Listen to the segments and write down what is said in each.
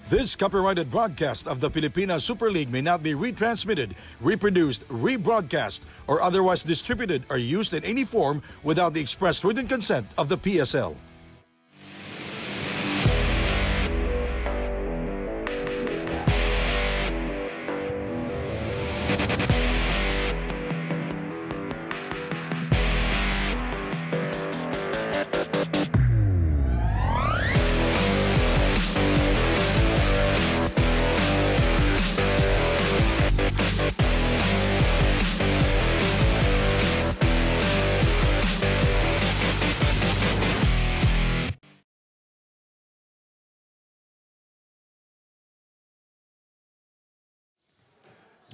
This copyrighted broadcast of the Pilipinas Super League may not be retransmitted, reproduced, rebroadcast, or otherwise distributed or used in any form without the express written consent of the PSL.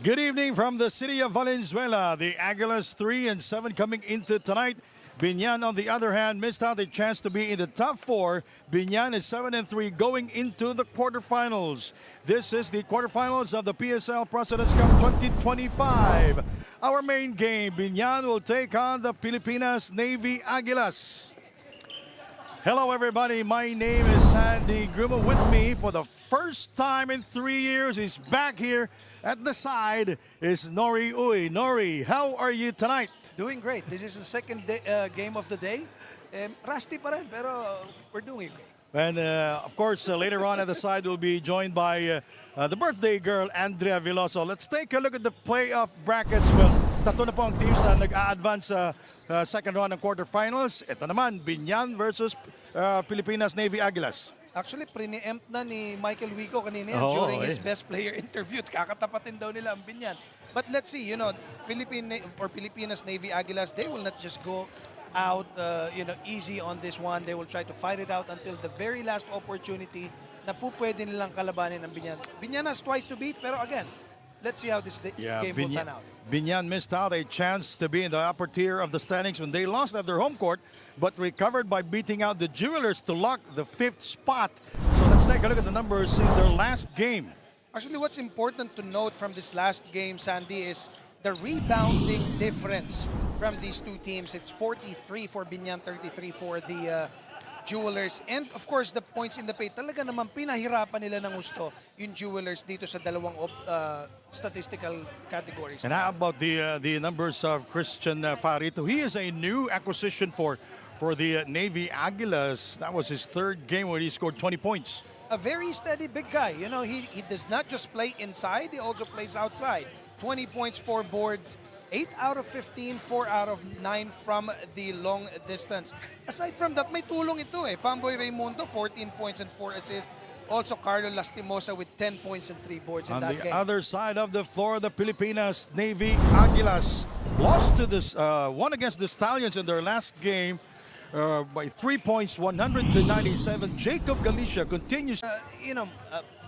Good evening from the city of Valenzuela. The Aguilas 3 and 7 coming into tonight. BIñAN, on the other hand, missed out a chance to be in the top 4. BIñAN is 7 and 3 going into the quarterfinals. This is the quarterfinals of the PSL Presidents Cup 2025. Our main game, BIñAN will take on the Pilipinas Navy Aguilas. Hello everybody, my name is Sandy Grumo. With me for the first time in 3 years, he's back here at the side is Nori Uy. Nori, how are you tonight? Doing great. This is the second game of the day. Rusty pa rin, pero we're doing great. And of course, later on at the side, we'll be joined by the birthday girl, Andrea Veloso. Let's take a look at the playoff brackets. Well, tatlo na po ang teams na nag-a-advance sa second round ng quarterfinals. Ito naman, BIñAN versus Pilipinas Navy Aguilas. Actually, pre-empt na ni Michael Wico kanina during his best player interview. Kakatapatin daw nila ang BIñAN. But let's see, you know, Pilipinas Navy Aguilas, they will not just go out, easy on this one. They will try to fight it out until the very last opportunity na po pwede nilang kalabanin ang BIñAN. BIñAN has twice to beat, pero again, let's see how this game will pan out. BIñAN missed out a chance to be in the upper tier of the standings when they lost at their home court, but recovered by beating out the Jewelers to lock the 5th spot. So let's take a look at the numbers in their last game. Actually, what's important to note from this last game, Sandy, is the rebounding difference from these two teams. It's 43 for BIñAN, 33 for the Jewelers. And of course, the points in the paint, talaga naman pinahirapan nila ng gusto yung Jewelers dito sa dalawang statistical categories. And how about the numbers of Christian Farito? He is a new acquisition for the Navy Aguilas. That was his third game where he scored 20 points. A very steady big guy. You know, he does not just play inside, he also plays outside. 20 points, 4 boards, 8 out of 15, 4 out of 9 from the long distance. Aside from that, may tulong ito eh. Pamboy Raimundo, 14 points and 4 assists. Also, Carlo Lastimosa with 10 points and 3 boards in that game. On the other side of the floor, the Pilipinas Navy Aguilas lost to this, won against the Stallions in their last game by 3 points, 100 to 97. Jacob Galicia continues.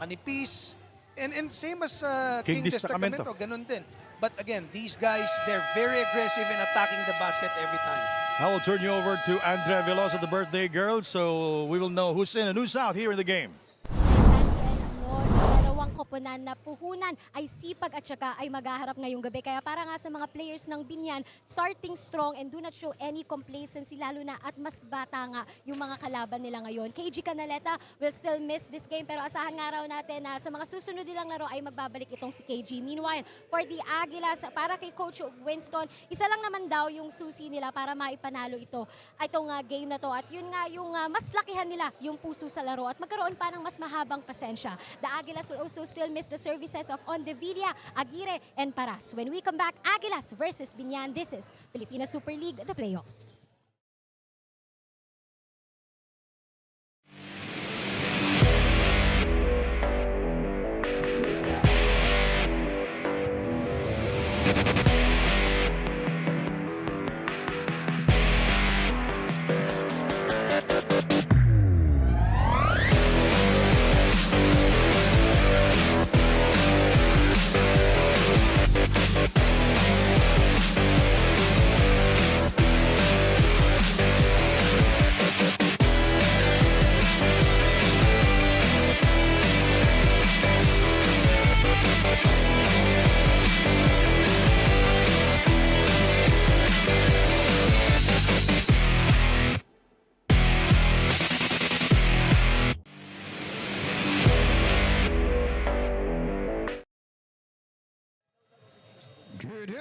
Manipis. And same as King King Destacamento, ganun din. But again, these guys, they're very aggressive in attacking the basket every time. I will turn you over to Andrea Veloso, the birthday girl, so we will know who's in and who's out here in the game. Koponan na puhunan ay sipag at saka ay maghaharap ngayong gabi. Kaya para nga sa mga players ng BIñAN, starting strong and do not show any complacency, lalo na at mas bata nga yung mga kalaban nila ngayon. KG Canaleta will still miss this game, pero asahan nga raw natin na sa mga susunod nilang laro ay magbabalik itong si KG. Meanwhile, for the Aguilas, para kay Coach Winston, isa lang naman daw yung susi nila para maipanalo itong game na to. At yun nga yung mas lakihan nila yung puso sa laro at magkaroon pa ng mas mahabang pasensya. The Aguilas will also still miss the services of Ondevilla, Aguirre, and Paras. When we come back, Aguilas versus BIñAN. This is Pilipinas Super League, the playoffs.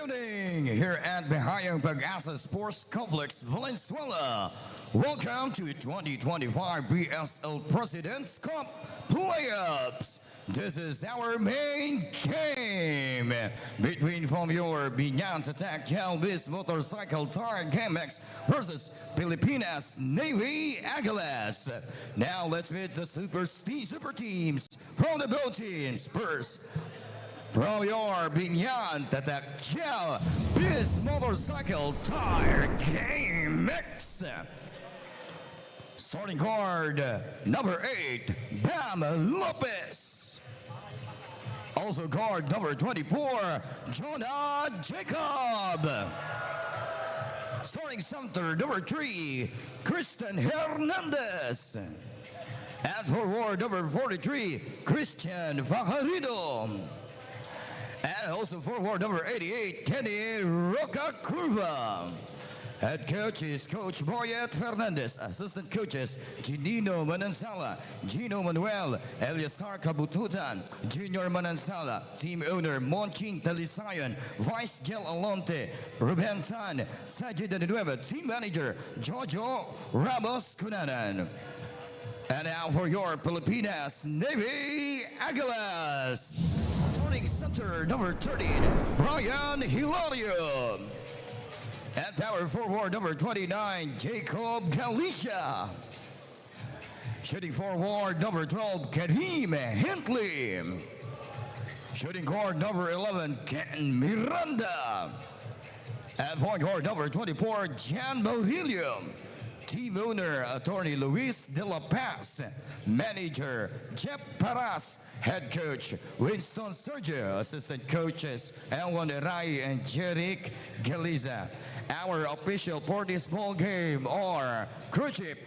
evening here at Bahayang Pagasa Sports Complex, Valenzuela. Welcome to 2025 BSL President's Cup Playoffs. This is our main game between from your BIÑAN Attack Jalvis Motorcycle Tire GameX versus Pilipinas Navy Aguilas. Now let's meet the super teams from the both teams. First, from your BIÑAN Attack Jalvis Motorcycle Tire GameX. Starting card number 8, Bam Lopez. Also card number 24, Jonah Jacob. Starting center number 3, Christian Hernandez. And forward number 43, Christian Fajardo. And also forward number 88, Kenny Rocacurva. Head coach is Coach Boyet Fernandez. Assistant coaches, Ginino Manansala, Gino Manuel, Eliasar Kabututan, Junior Manansala, team owner Monching Talisayan, Vice Gel Alonte, Ruben Tan, Sajid Nueva, team manager Jojo Ramos Cunanan. And now for your Pilipinas Navy Aguilas. Starting center number 13, Brian Hilario. And power forward number 29, Jacob Galicia. Shooting forward number 12, Karim Hintley. Shooting guard number 11, Ken Miranda. And point guard number 24, Jan Murillo. Team owner, attorney Luis De La Paz. Manager, Jeff Paras. Head coach, Winston Sergio. Assistant coaches, Elwan Rai and Jerick Galiza. Our official for this ball game are crew chief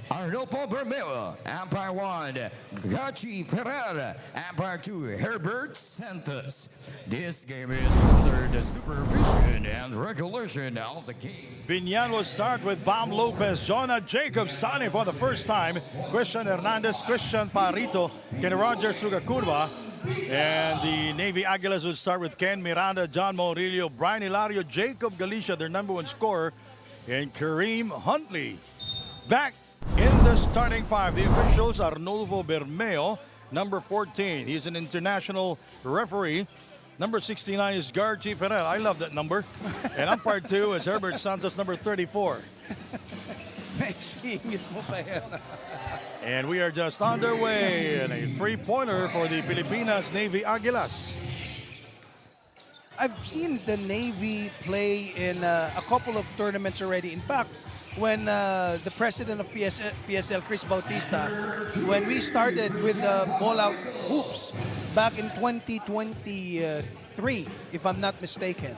Arnolfo Bermeo, Umpire 1, Gachi Pereira, Umpire 2, Herbert Santos. This game is under the supervision and regulation of the game. BIÑAN will start with Bam Lopez, Jonah Jacobs signing for the first time, Christian Hernandez, Christian Farito, Ken Rogers Rugacurva. And the Navy Aguilas will start with Ken Miranda, John Murillo, Brian Hilario, Jacob Galicia, their number 1 scorer, and Kareem Huntley. Back in the starting 5, the officials are Arnolfo Bermeo, number 14. He's an international referee. Number 69 is Garchi Ferrer. I love that number. And umpire 2 is Herbert Santos, number 34. And we are just underway in a 3-pointer for the Pilipinas Navy Aguilas. I've seen the Navy play in a couple of tournaments already. In fact, when the president of PSL, Chris Bautista, when we started with the ball-out hoops back in 2023, if I'm not mistaken,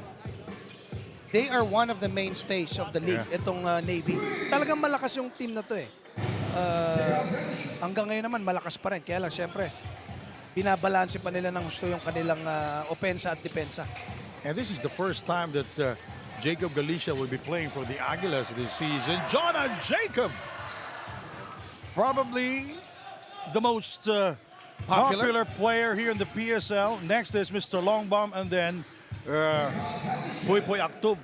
they are one of the mainstays of the league, itong Navy. Talagang malakas yung team na to eh. Hanggang ngayon naman, malakas pa rin. Kaya lang, syempre, binabalanse pa nila ng gusto yung kanilang opensa at depensa. And this is the first time that Jacob Galicia will be playing for the Aguilas this season. Jonah Jacob, probably the most popular player here in the PSL. Next is Mr. Longbom, and then Puy Puy Aktub,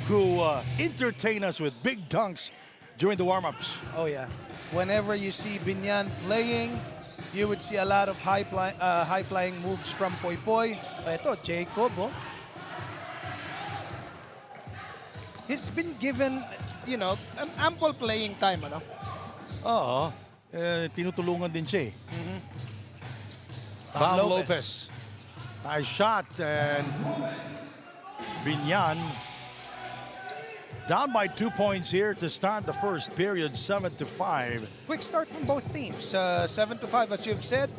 who entertain us with big dunks during the warm-ups. Oh yeah. Whenever you see BIÑAN playing, you would see a lot of high-flying moves from Puy Puy. Ito, Jacob, oh. He's been given, you know, an ample playing time, ano? Oo. Tinutulungan din siya eh. Bam Lopez. Nice shot, and BIñAN down by 2 points here to start the first period, 7-5. Quick start from both teams. 7-5, as you've said.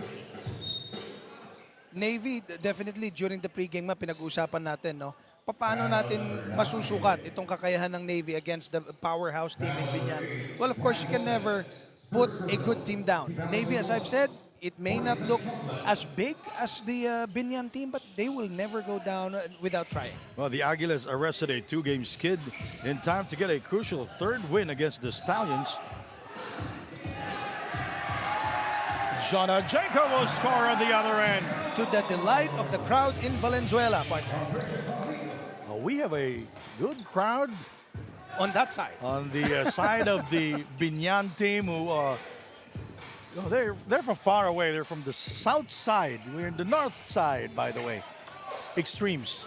Navy, definitely during the pregame pinag-uusapan natin, no? Paano natin masusukat itong kakayahan ng Navy against the powerhouse team in BIñAN? Well, of course, you can never put a good team down. Navy, as I've said, it may not look as big as the BIñAN team, but they will never go down without trying. Well, the Aguilas arrested a 2-game skid in time to get a crucial 3rd win against the Stallions. Jonah Jacob will score on the other end. To the delight of the crowd in Valenzuela, partner. we have a good crowd On that side. on the side of the BIñAN team who they're from far away. They're from the south side. We're in the north side, by the way. Extremes.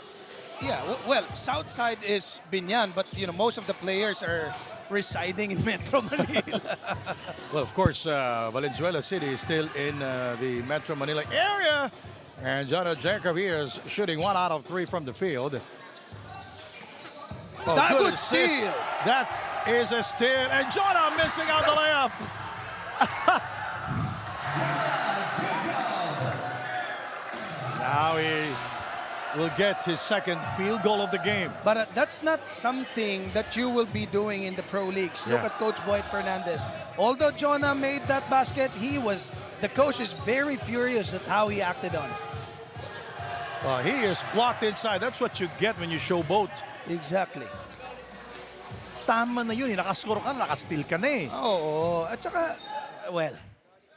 Yeah, well, south side is BIñAN, but most of the players are residing in Metro Manila. Well, of course, Valenzuela City is still in the Metro Manila area. And Jonah Jacob here is shooting 1 out of 3 from the field. Oh, That good assist. steal. That is a steal. And Jonah missing out the layup. Now he will get his second field goal of the game. But that's not something that you will be doing in the pro leagues. Look Yeah. at Coach Boyd Fernandez. Although Jonah made that basket, the coach is very furious at how he acted on it. He is blocked inside. That's what you get when you showboat. Exactly. Tama na yun. Nakascore ka, nakasteal ka na eh. Oo. At saka, well,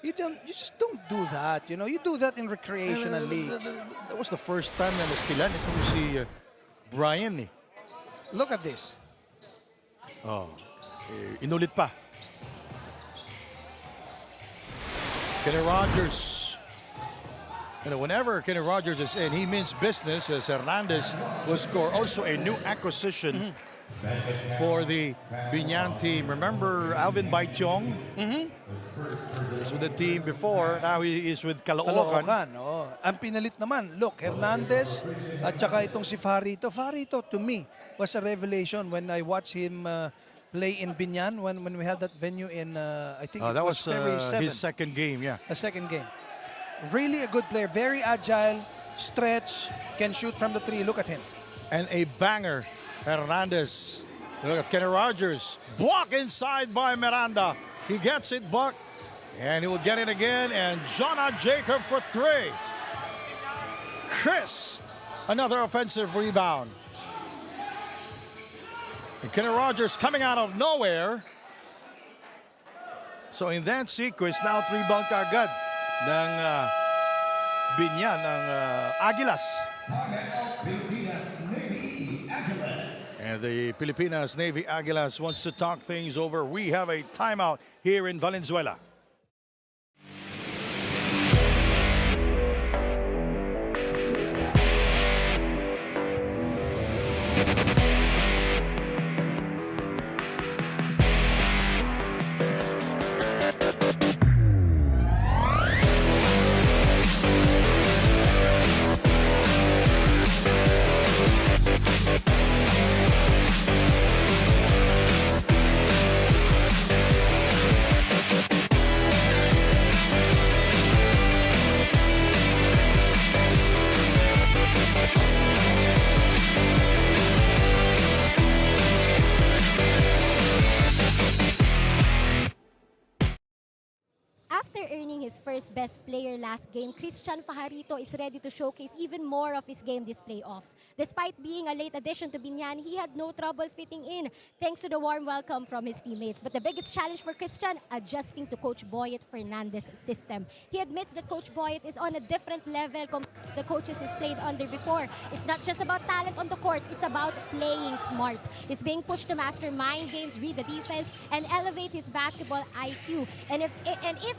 you just don't do that. You do that in recreational league. That was the first time na nastilan. Ito si Brian eh. Look at this. Inulit pa. Kenny Rogers. Whenever Kenny Rogers is in, he means business as Hernandez will score. Also a new acquisition for the BIñAN team. Remember Alvin Baichong? He was with the team before. Now he is with Caloocan. Caloocan, oo. Ang pinalit naman, look, Hernandez at saka itong si Farito. Farito, to me, was a revelation when I watched him play in BIñAN when we had that venue in, I think it That was was February 7th. his second game, yeah. A second game. Really a good player, very agile, stretch, can shoot from the three. Look at him. And a banger, Hernandez. Look at Kenny Rogers. Block inside by Miranda. He gets it, Buck. And he will get it again. And Jonah Jacob for 3. Chris, another offensive rebound. And Kenny Rogers coming out of nowhere. So in that sequence, now 3-ball kagad ng BIñAN, ng Aguilas. And the Pilipinas Navy Aguilas wants to talk things over. We have a timeout here in Valenzuela. After earning his first best player last game, Christian Fajarito is ready to showcase even more of his game this playoffs. Despite being a late addition to BIñAN, he had no trouble fitting in thanks to the warm welcome from his teammates. But the biggest challenge for Christian, adjusting to Coach Boyet Fernandez's system. He admits that Coach Boyet is on a different level compared to the coaches he's played under before. It's not just about talent on the court, it's about playing smart. He's being pushed to master mind games, read the defense, and elevate his basketball IQ. And if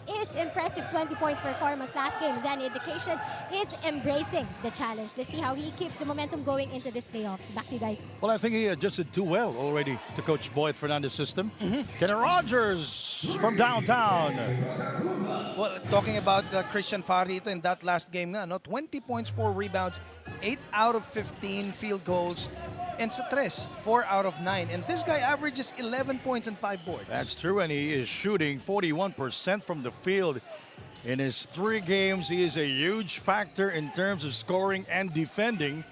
his impressive 20-point performance last game is any indication, he's embracing the challenge. Let's see how he keeps the momentum going into this playoffs. Back to you guys. Well, I think he adjusted too well already to Coach Boyd Fernandez's system. Kenny Rogers from downtown. Well, talking about Christian Farito in that last game, 20 points, 4 rebounds, 8 out of 15 field goals, and sa tres, 4 out of 9. And this guy averages 11 points and 5 boards. That's true, and he is shooting 41% from the field. In his 3 games, he is a huge factor in terms of scoring and defending.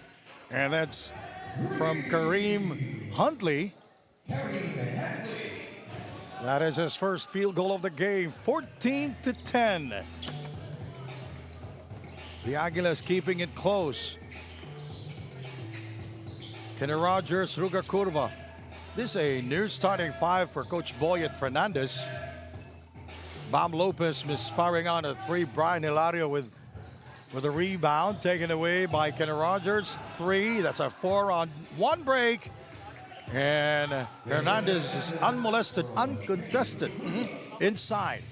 And that's from Kareem Huntley. That is his first field goal of the game, 14-10. The Aguilas keeping it close. Kenny Rogers, Ruga Curva. This is a new starting 5 for Coach Boyet Fernandez. Bam Lopez misfiring on a 3. Brian Hilario with with a rebound taken away by Kenny Rogers. 3. That's a 4-on-1 break. And Hernandez is unmolested, uncontested, inside,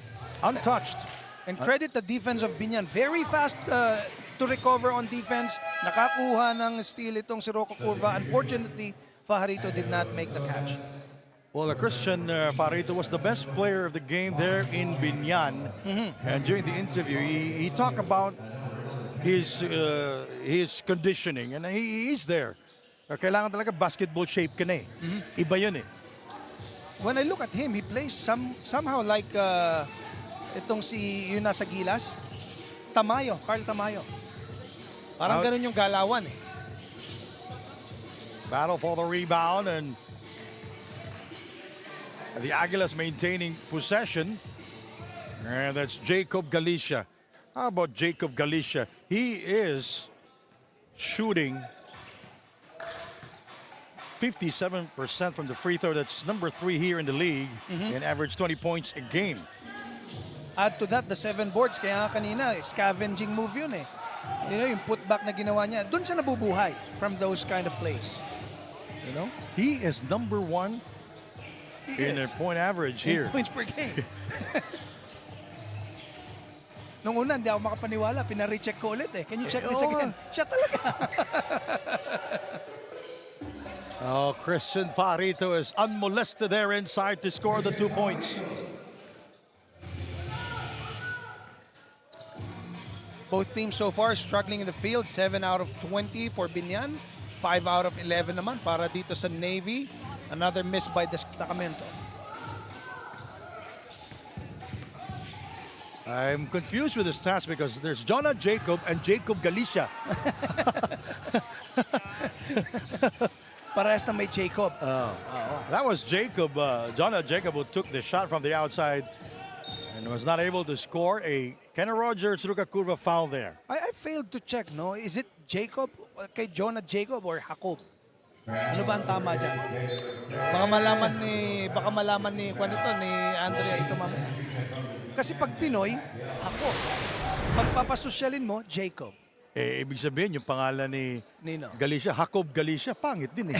untouched. And credit the defense of Biñan. Very fast to recover on defense. Nakakuha ng steal itong si Rocco Curva. Unfortunately, Fajarito did not make the catch. Well, Christian Fajarito was the best player of the game there in Biñan. And during the interview, he talked about his conditioning. And he is there. Kailangan talaga basketball shape ka na eh. Iba yun eh. When I look at him, he plays somehow like itong si yun nasa Gilas. Tamayo, Carl Tamayo. Parang ganun yung galawan eh. Battle for the rebound, and the Aguilas maintaining possession. And that's Jacob Galicia. How about Jacob Galicia? He is shooting 57% from the free throw. That's number 3 here in the league and average 20 points a game. Add to that, the 7 boards. Kaya nga kanina, scavenging move yun eh. You know, yung putback na ginawa niya. Doon siya nabubuhay from those kind of plays. You know? He is number 1 in a point average here. Points per game. Nung una, hindi ako makapaniwala. Pina-recheck ko ulit eh. Can you check this again? Siya talaga. Oh, Christian Fajarito is unmolested there inside to score the 2 points. Both teams so far struggling in the field. 7 out of 20 for Biñan. 5 out of 11 naman para dito sa Navy. Another miss by Destacamento. I'm confused with the stats because there's Jonah Jacob and Jacob Galicia. Parehas na may Jacob. That was Jacob, Jonah Jacob, who took the shot from the outside and was not able to score. A Kenny Rogers Ruka Curva foul there. I failed to check, no? Is it Jacob, kay Jonah Jacob or Jacob? Ano ba ang tama dyan? Baka malaman ni Juan ito, ni Andrea ito mamaya. Kasi pag Pinoy, ako. Pagpapasosyalin mo, Jacob. Eh, ibig sabihin, yung pangalan ni Nino. Galicia, Jacob Galicia, pangit din eh.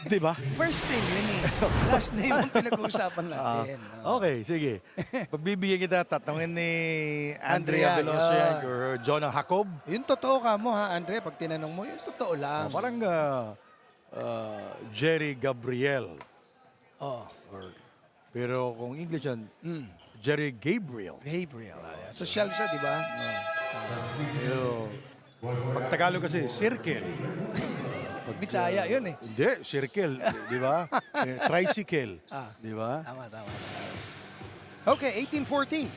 Di ba? First name yun eh. Last name ang pinag-uusapan natin. Okay, sige. Pagbibigyan kita, tatanungin ni Andrea Andrea, Veloso yeah. yan, or Jonah Jacob. Yung totoo ka mo ha, Andrea, pag tinanong mo, yung totoo lang. Parang Jerry Gabriel. Oh. Pero kung English yan, Jerry Gabriel. Gabriel. Social siya, di ba? Pero pag Tagalog kasi, circle. Bisaya, yun eh. Hindi, circle, di ba? Tricycle, di ba? Tama. Okay, 18-14.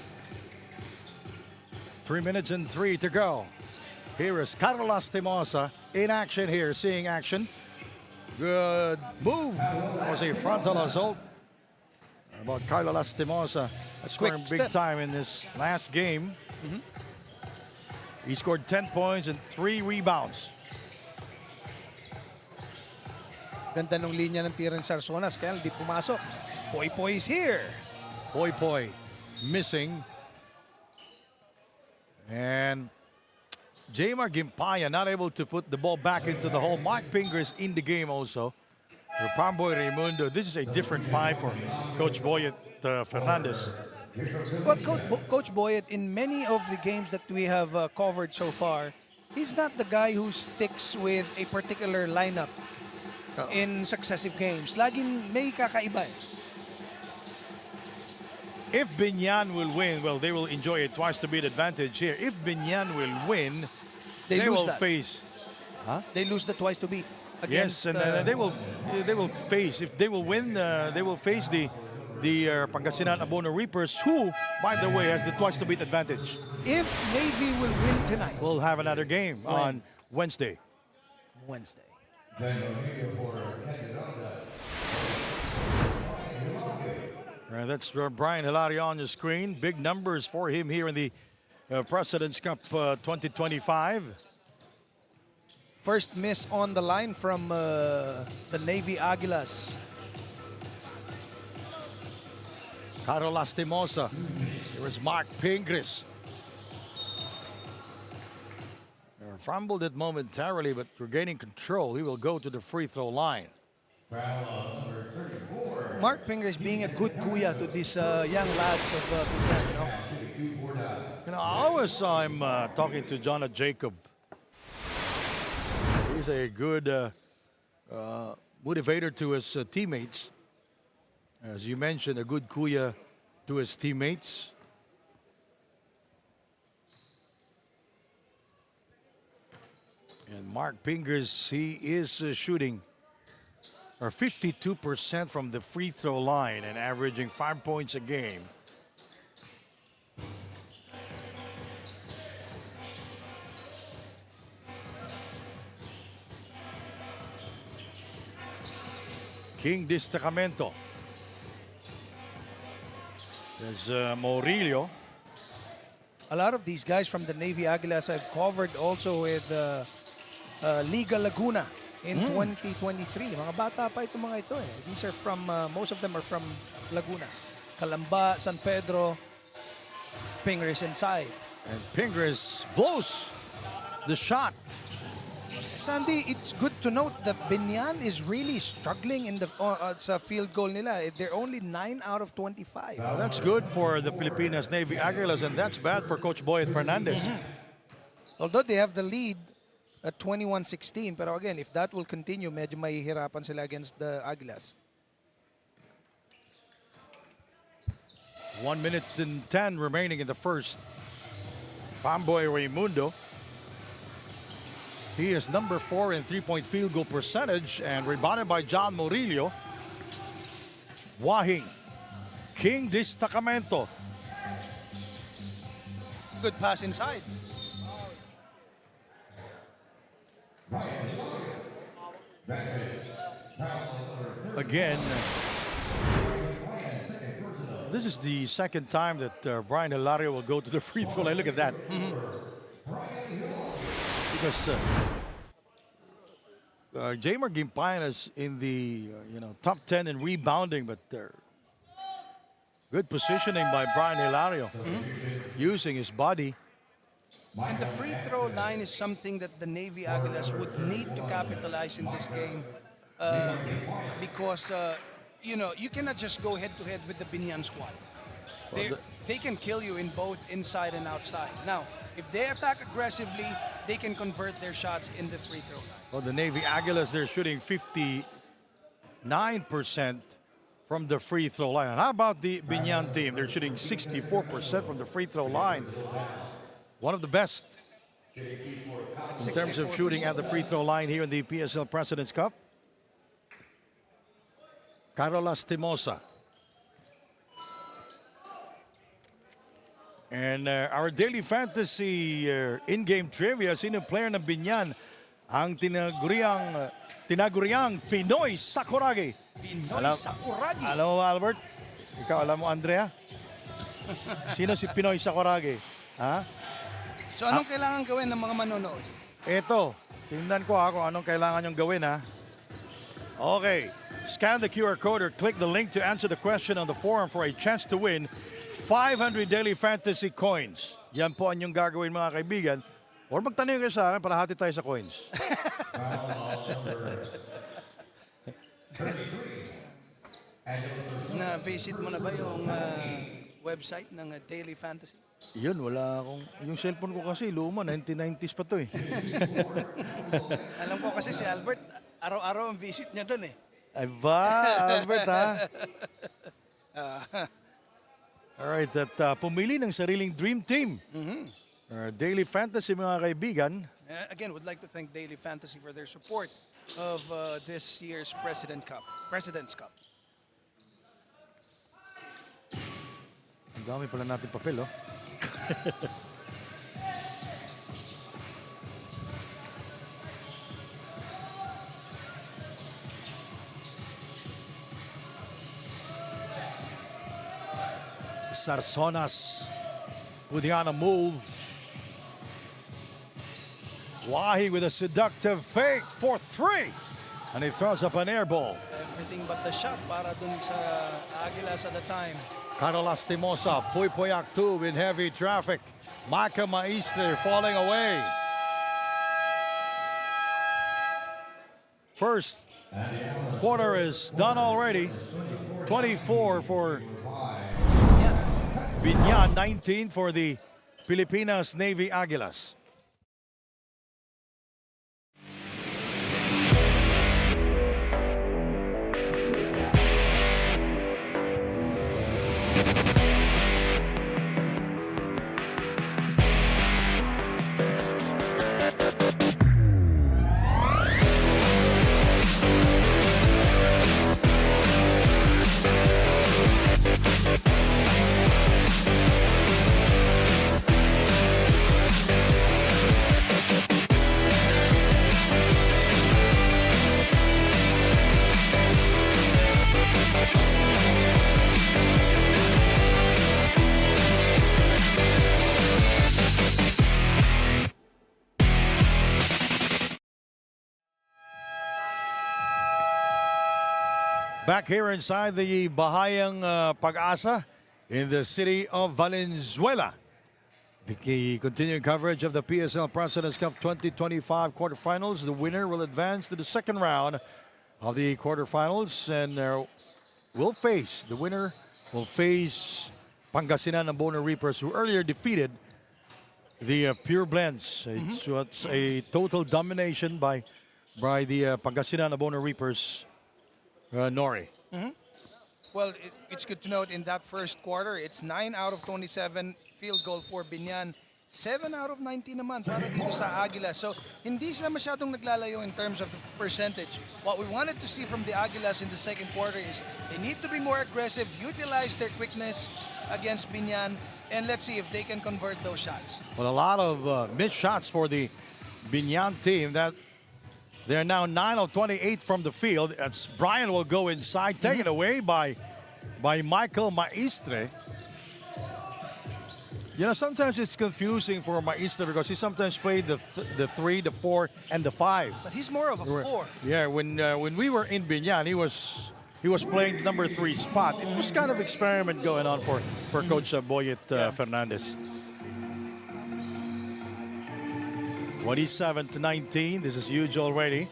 3 minutes and 3 to go. Here is Carlos Timosa in action here, seeing action. Good move. That was a frontal assault. About Carlos Timosa. Scoring big time in this last game. He scored 10 points and 3 rebounds. Ganda ng linya ng tira ng Sarsonas, kaya hindi pumasok. Poy is here. Poy missing. And Jamar Gimpaya not able to put the ball back into the hole. Mark Pingris in the game also. For Pamboy Raimundo, this is a different 5 for Coach Boyet Fernandez. But Coach Boyet, in many of the games that we have covered so far, he's not the guy who sticks with a particular lineup in successive games. Laging may kakaiba eh. If Biñan will win, well, they will enjoy a twice-to-beat advantage here. If Biñan will win, they lose will that. face. They lose the twice to beat. Yes, and they will face. If they will win, they will face the Pangasinan Abono Reapers, who, by the way, has the twice-to-beat advantage. If Navy will win tonight. We'll have another game on Wednesday. That's Brian Hilario on the screen. Big numbers for him here in the President's Cup 2025. First miss on the line from the Navy Aguilas. Carlos Timosa. Here is Mark Pingris. fumbled it momentarily, but regaining control, he will go to the free throw line. Mark Pinger is being a good kuya to these young lads of Binyan, you know. You know, I always saw him talking to John Jacob. He's a good motivator to his teammates. As you mentioned, a good kuya to his teammates. And Mark Pingers, he is shooting 52% from the free throw line and averaging 5 points a game. King Destacamento. There's Murillo. A lot of these guys from the Navy Aguilas I've covered also with Liga Laguna in 2023. Mga bata pa itong mga ito eh. These are from, most of them are from Laguna. Calamba, San Pedro, Pingers inside. And Pingers blows the shot. Sandy, it's good to note that Binyan is really struggling in the sa field goal nila. They're only 9 out of 25. Well, that's good for the Pilipinas Navy Aguilas, and that's bad for Coach Boyet Fernandez. Although they have the lead at 21-16, pero again, if that will continue, medyo mahihirapan sila against the Aguilas. 1 minute and 10 remaining in the first. Pamboy Raimundo. He is number 4 in three-point field goal percentage and rebounded by John Murillo. Wahing. King Destacamento. Good pass inside. Again, this is the second time that Brian Hilario will go to the free throw line. Look at that. Because Jamer Gimpayan is in the top 10 in rebounding, but good positioning by Brian Hilario, using his body. And the free throw line is something that the Navy Aguilas would need to capitalize in this game because, you cannot just go head-to-head with the Binyan squad. They can kill you in both inside and outside. Now, if they attack aggressively, they can convert their shots in the free throw line. Well, the Navy Aguilas, they're shooting 59% from the free throw line. And how about the Binyan team? They're shooting 64% from the free throw line. One of the best in terms of shooting at the free throw line here in the PSL President's Cup. Carlos Timosa. And our daily fantasy in-game trivia, sino player ng Binyan ang tinaguriang Pinoy Sakuragi? Pinoy Sakuragi. Alam mo, Albert? Ikaw, alam mo, Andrea? Sino si Pinoy Sakuragi? Ha? So anong kailangan gawin ng mga manonood? Ito, tingnan ko kung anong kailangan nyong gawin, ha? Okay. Scan the QR code or click the link to answer the question on the forum for a chance to win 500 daily fantasy coins. Yan po ang inyong gagawin, mga kaibigan. Or magtanong kayo sa akin para hati tayo sa coins. Na-visit mo na ba yung website ng Daily Fantasy? Yun, wala akong... Yung cellphone ko kasi, luma, 1990s pa to eh. Alam ko kasi si Albert, araw-araw ang visit niya doon eh. Ay ba, Albert, ha? Alright, at pumili ng sariling dream team. Daily Fantasy, mga kaibigan. Again, would like to thank Daily Fantasy for their support of this year's President's Cup. Ang dami pala natin papel, oh. Sarsonas putting on a move. Wahi with a seductive fake for 3. And he throws up an air ball. Everything but the shot para dun sa Aguilas at the time. Carlos Timosa, Puypoyak 2 in heavy traffic. Maka Maister falling away. first quarter is done already. 24 for BIÑAN, 19 for the Pilipinas Navy Aguilas. Back here inside the Bahayang Pagasa in the city of Valenzuela. The continuing coverage of the PSL Presidents Cup 2025 quarterfinals. The winner will advance to the second round of the quarterfinals and the winner will face Pangasinan and Boner Reapers, who earlier defeated the Pure Blends. It's a total domination by the Pangasinan and Boner Reapers. Nori. Well, it's good to note in that first quarter, it's 9 out of 27 field goal for BIÑAN. 7 out of 19 naman para dito sa Aguilas. So, hindi sila masyadong naglalayo in terms of the percentage. What we wanted to see from the Aguilas in the second quarter is they need to be more aggressive, utilize their quickness against BIñAN, and let's see if they can convert those shots. Well, a lot of missed shots for the BIñAN team. That they're now 9 of 28 from the field. As Brian will go inside, taken away by Michael Maistre. You know, sometimes it's confusing for Maistre because he sometimes played the 3, the 4, and the 5. But he's more of a 4. Yeah, when we were in BIñAN, he was playing the number 3 spot. It was kind of experiment going on for Coach Boyet Fernandez. 27-19. This is huge already.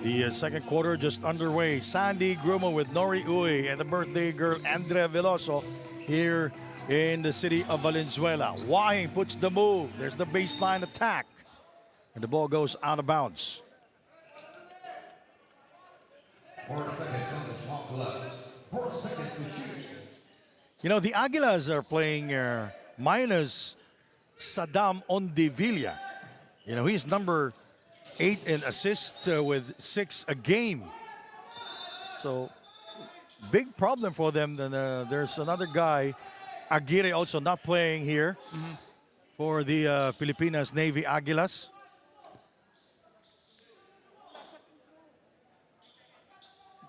The second quarter just underway. Sandy Grumo with Nori Uy and the birthday girl Andrea Veloso here in the city of Valenzuela. Wahing puts the move. There's the baseline attack. And the ball goes out of bounds. 4 seconds on the clock left. 4 seconds to shoot. You know, the Aguilas are playing minus Saddam Ondivilla. You know, he's number 8 in assists with 6 a game. So, big problem for them. Then there's another guy, Aguirre, also not playing here for the Pilipinas Navy Aguilas.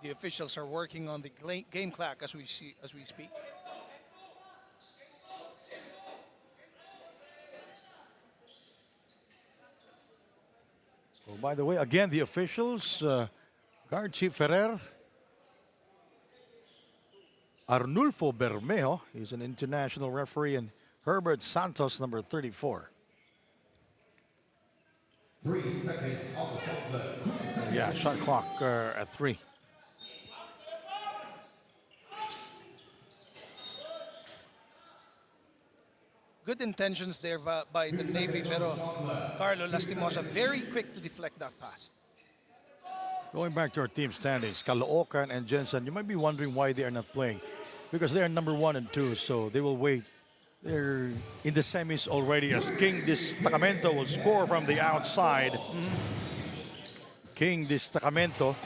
The officials are working on the game clock as we speak. Oh, by the way, again, the officials, Guard Chief Ferrer, Arnulfo Bermejo, he's an international referee, and Herbert Santos, number 34. 3 seconds on the clock left. Yeah, shot clock at 3. Good intentions there by the Navy, pero Carlo Lastimosa very quick to deflect that pass. Going back to our team standings, Caloocan and Jensen, you might be wondering why they are not playing. Because they are number 1 and 2, so they will wait. They're in the semis already as King Destacamento will score from the outside. King Destacamento,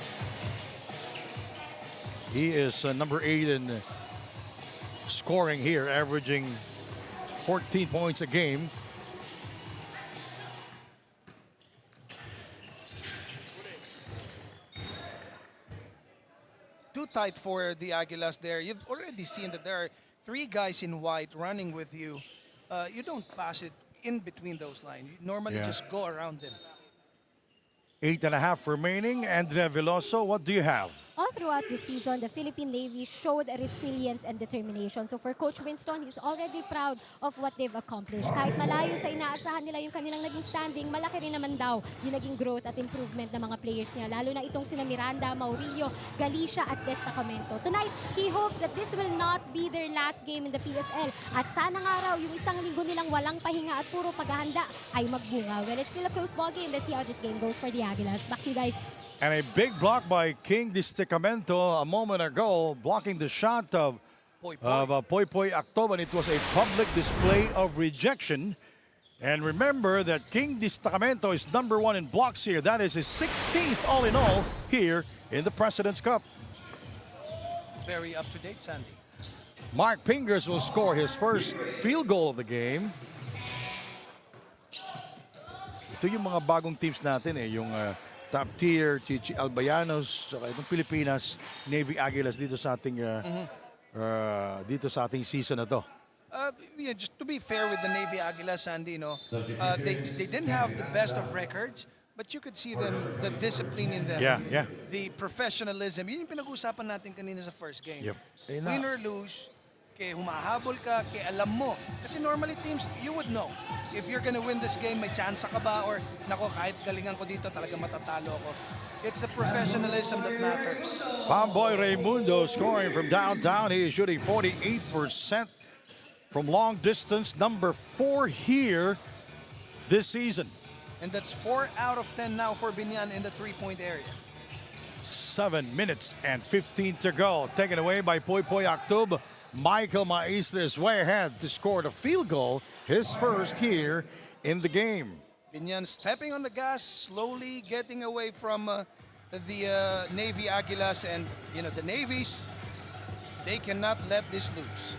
he is number 8 in scoring here, averaging 14 points a game. Too tight for the Aguilas there. You've already seen that there are 3 guys in white running with you. You don't pass it in between those lines. You normally just go around them. 8.5 remaining. Andrea Veloso, what do you have? all throughout the season, the Philippine Navy showed resilience and determination. So for Coach Winston, he's already proud of what they've accomplished. Kahit malayo sa inaasahan nila yung kanilang naging standing, malaki rin naman daw yung naging growth at improvement ng mga players niya. Lalo na itong sina Miranda, Maurilio, Galicia at Destacamento. Tonight, he hopes that this will not be their last game in the PSL. At sana nga raw, yung isang linggo nilang walang pahinga at puro paghahanda ay magbunga. Well, it's still a close ball game. Let's see how this game goes for the Aguilas. Back to you guys. And a big block by King Destacamento a moment ago, blocking the shot of Poy Poy Actob, and it was a public display of rejection. And remember that King Destacamento is #1 in blocks here. That is his 16th all in all here in the President's Cup. Very up to date, Sandy. Mark Pingers will score his first field goal of the game. Ito yung mga bagong teams natin yung top tier, Chichi Albayanos, saka itong Pilipinas, Navy Aguilas dito sa ating season na to. Yeah, just to be fair with the Navy Aguilas, Sandy, they didn't have the best of records, but you could see them, the discipline in them, the professionalism. Yun yung pinag-usapan natin kanina sa first game. Yep. Win or lose, kaya humahabol ka, kaya alam mo. Kasi normally teams, you would know. If you're gonna win this game, may chance ka ba? Or, nako, kahit galingan ko dito, talaga matatalo ako. It's the professionalism that matters. Pamboy Raimundo scoring from downtown. He is shooting 48% from long distance. #4 here this season. And that's 4 out of 10 now for Biñan in the three-point area. 7 minutes and 15 to go. Taken away by Poy Poy Actob. Michael Maistre is way ahead to score the field goal, his first here in the game. Biñan stepping on the gas, slowly getting away from the Navy Aguilas. And, the Navies, they cannot let this loose.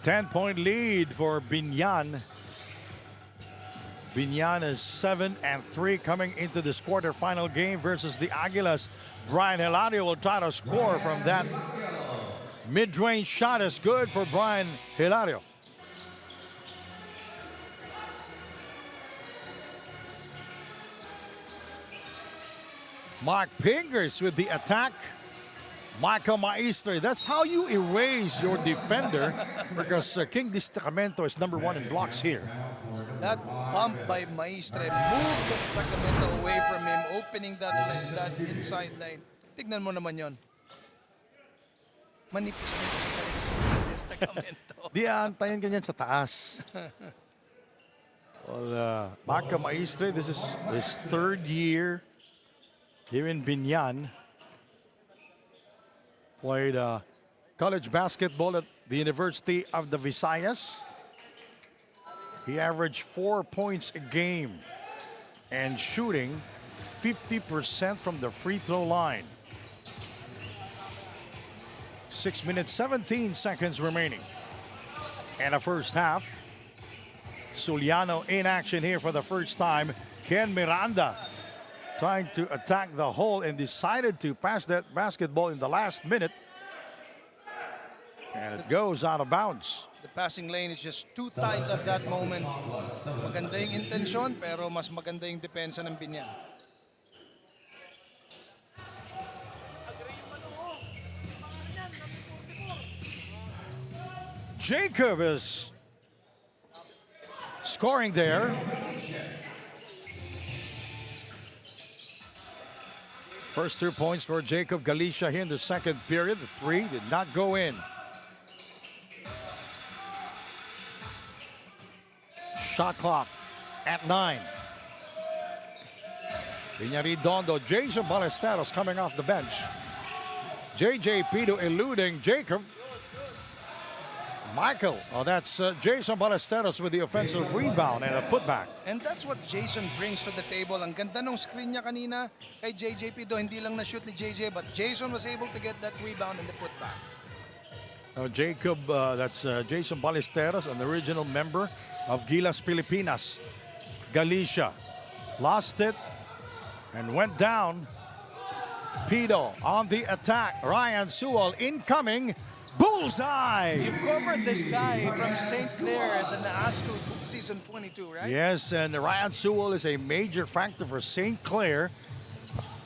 10-point lead for Biñan. Biñan is 7-3 coming into this quarterfinal game versus the Aguilas. Brian Hilario will try to score from that mid-range shot. Is good for Brian Hilario. Mark Pingers with the attack. Michael Maistre. That's how you erase your defender, because King Destacamento is #1 in blocks here. That bump by Maistre moved Destacamento away from him, opening that inside lane. Tignan mo naman yon. Manipis-nipis talaga sa Destacamento. Di aantayin ganyan sa taas. Well, Michael Maistre, this is his 3rd year here in Biñan. Played college basketball at the University of the Visayas. He averaged 4 points a game and shooting 50% from the free throw line. 6 minutes, 17 seconds remaining. And a first half. Suliano in action here for the first time. Ken Miranda trying to attack the hole and decided to pass that basketball in the last minute. And it goes out of bounds. The passing lane is just too tight at that moment. Maganda yung intensyon, pero mas maganda yung depensa ng Biñan. Jacob is scoring there. First 2 points for Jacob Galicia here in the second period. The 3 did not go in. Shot clock at 9. Viñaridondo, Jason Ballesteros coming off the bench. JJ Pito eluding Jacob. Michael, that's Jason Ballesteros with the offensive rebound and a putback. And that's what Jason brings to the table. Ang ganda ng screen niya kanina kay JJ Pito. Hindi lang na-shoot ni JJ, but Jason was able to get that rebound and the putback. Now Jacob, that's Jason Ballesteros, an original member of Gilas Pilipinas. Galicia lost it and went down. Pito on the attack. Ryan Sewell incoming. Bullseye! You've covered this guy from St. Clair, the NAASCO season 22, right? Yes, and Ryan Sewell is a major factor for St. Clair.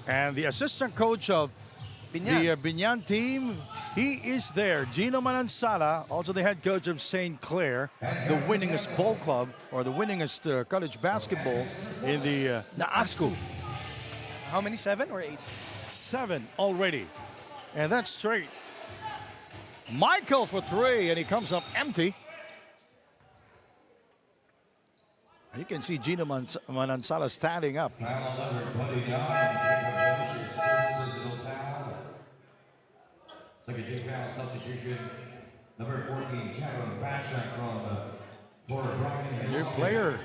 And the assistant coach of Biñan. The Binyan team, he is there. Gino Manansala, also the head coach of St. Clair, the winningest ball club or the winningest college basketball in the Naasco. How many? 7 or 8? 7 already. And that's straight. Michael for 3, and he comes up empty. You can see Gino Manansala standing up. Second foul substitution, number 14, Kevin Bashak from Pregame. New player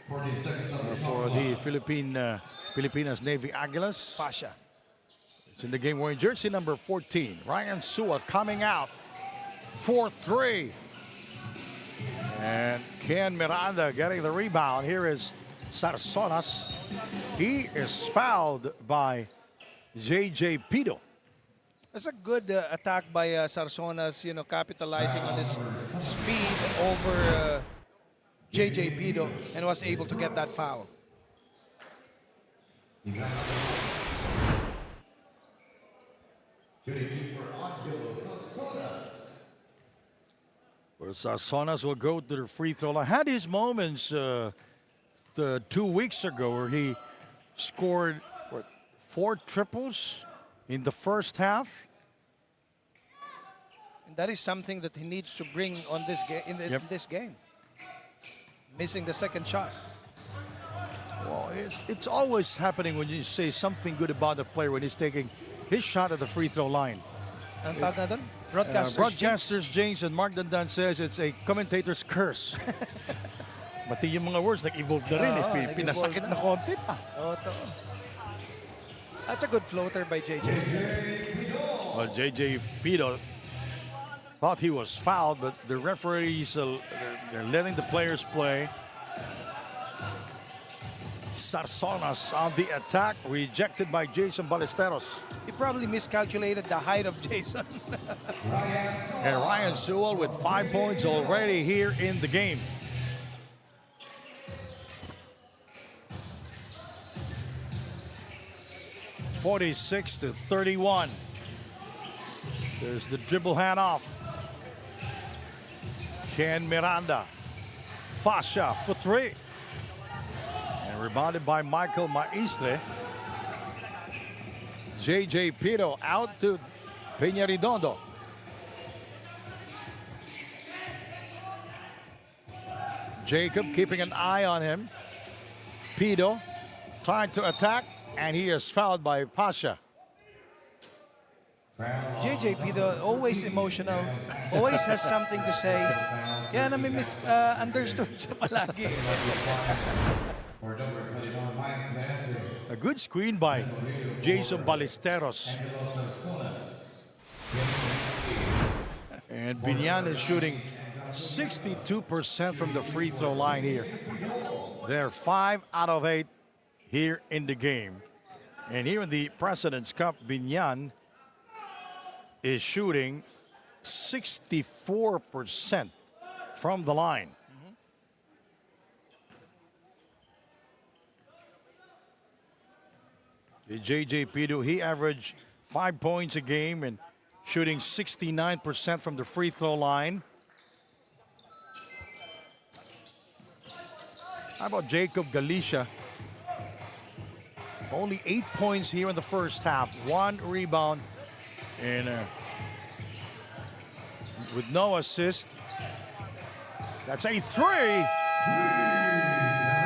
14 seconds for the Filipinas Navy Aguilas. Pasha. It's in the game wearing jersey number 14. Ryan Sua coming out for 3. And Ken Miranda getting the rebound. Here is Sarsonas. He is fouled by JJ Pido. That's a good attack by Sarsonas, capitalizing on his speed over JJ Pido and was able to get that foul. Where Sarsonas will go to the free throw line. Had his moments 2 weeks ago where he scored 4 triples in the first half. And that is something that he needs to bring on this in this game. Missing the second shot. Well, it's always happening when you say something good about the player when he's taking his shot at the free throw line. Ang tawag na doon? Broadcasters James and Mark Dandan says it's a commentator's curse. Pati yung mga words nag-evolve na rin. Pinasakit na konti pa. That's a good floater by JJ. Well, JJ Pido thought he was fouled, but the referees, they're letting the players play. Sarsonas on the attack, rejected by Jason Ballesteros. He probably miscalculated the height of Jason. And Ryan Sewell with 5 points already here in the game. (46-31). There's the dribble handoff. Ken Miranda. Fasha for 3. And rebounded by Michael Maistre. JJ Pido out to Peña-Redondo. Jacob keeping an eye on him. Pido trying to attack, and he is fouled by Pasha. JJ Pido, always emotional, always has something to say. Kaya misunderstood siya palagi. A good screen by Jason Ballesteros. And Biñan is shooting 62% from the free throw line here. They're 5 out of 8 here in the game. And here in the President's Cup, Biñan is shooting 64% from the line. JJ Pido, he averaged 5 points a game and shooting 69% from the free throw line. How about Jacob Galicia? Only 8 points here in the first half. 1 rebound and with no assist. That's a 3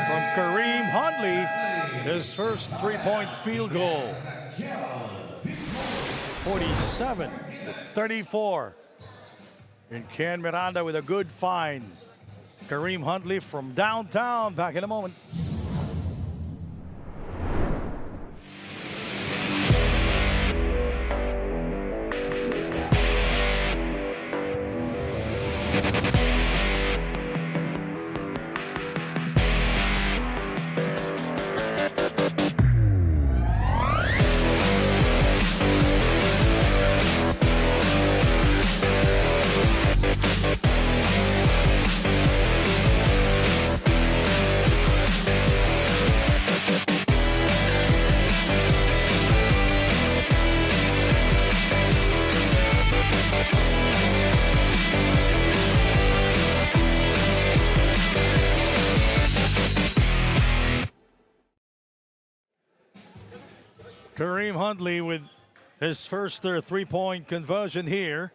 from Kareem Hundley. His first 3-point field goal. 47-34. And Ken Miranda with a good find. Kareem Hundley from downtown. Back in a moment. Kareem Huntley with his first three-point conversion here.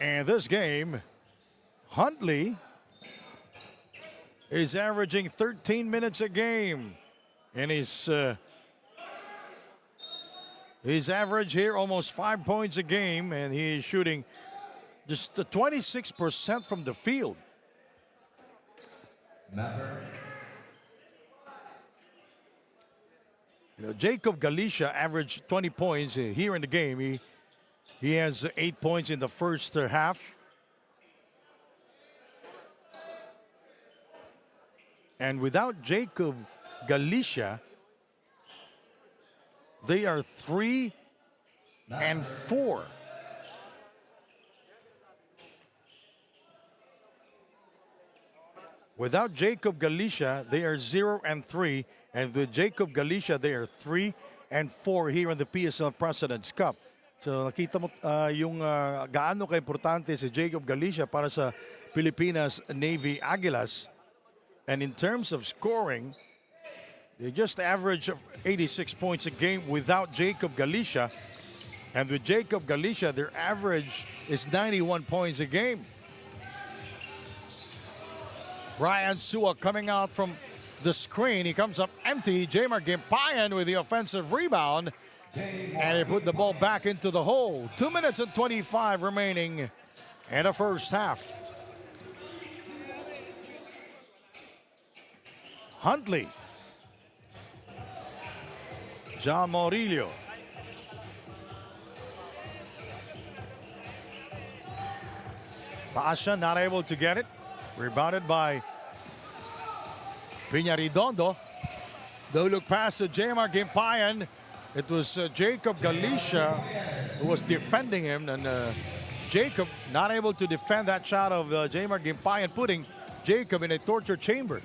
And this game, Huntley is averaging 13 minutes a game. And his average here, almost 5 points a game. And he is shooting just 26% from the field. You know, Jacob Galicia averaged 20 points here in the game. He has 8 points in the first half. And without Jacob Galicia, they are 3 and 4. Without Jacob Galicia, they are 0 and 3. And with Jacob Galicia, they are 3 and 4 here in the PSL President's Cup. So nakita mo yung gaano ka-importante si Jacob Galicia para sa Pilipinas Navy Aguilas. And in terms of scoring, they just average 86 points a game without Jacob Galicia. And with Jacob Galicia, their average is 91 points a game. Ryan Sua coming out from the screen. He comes up empty. Jamer Gimpayan with the offensive rebound. And he put the ball back into the hole. 2 minutes and 25 remaining in the first half. Huntley. John Morillo. Pasha not able to get it. Rebounded by Piña-Redondo. The look pass to Jamer Gimpayan. It was Jacob Galicia who was defending him, and Jacob not able to defend that shot of Jamer Gimpayan, putting Jacob in a torture chamber.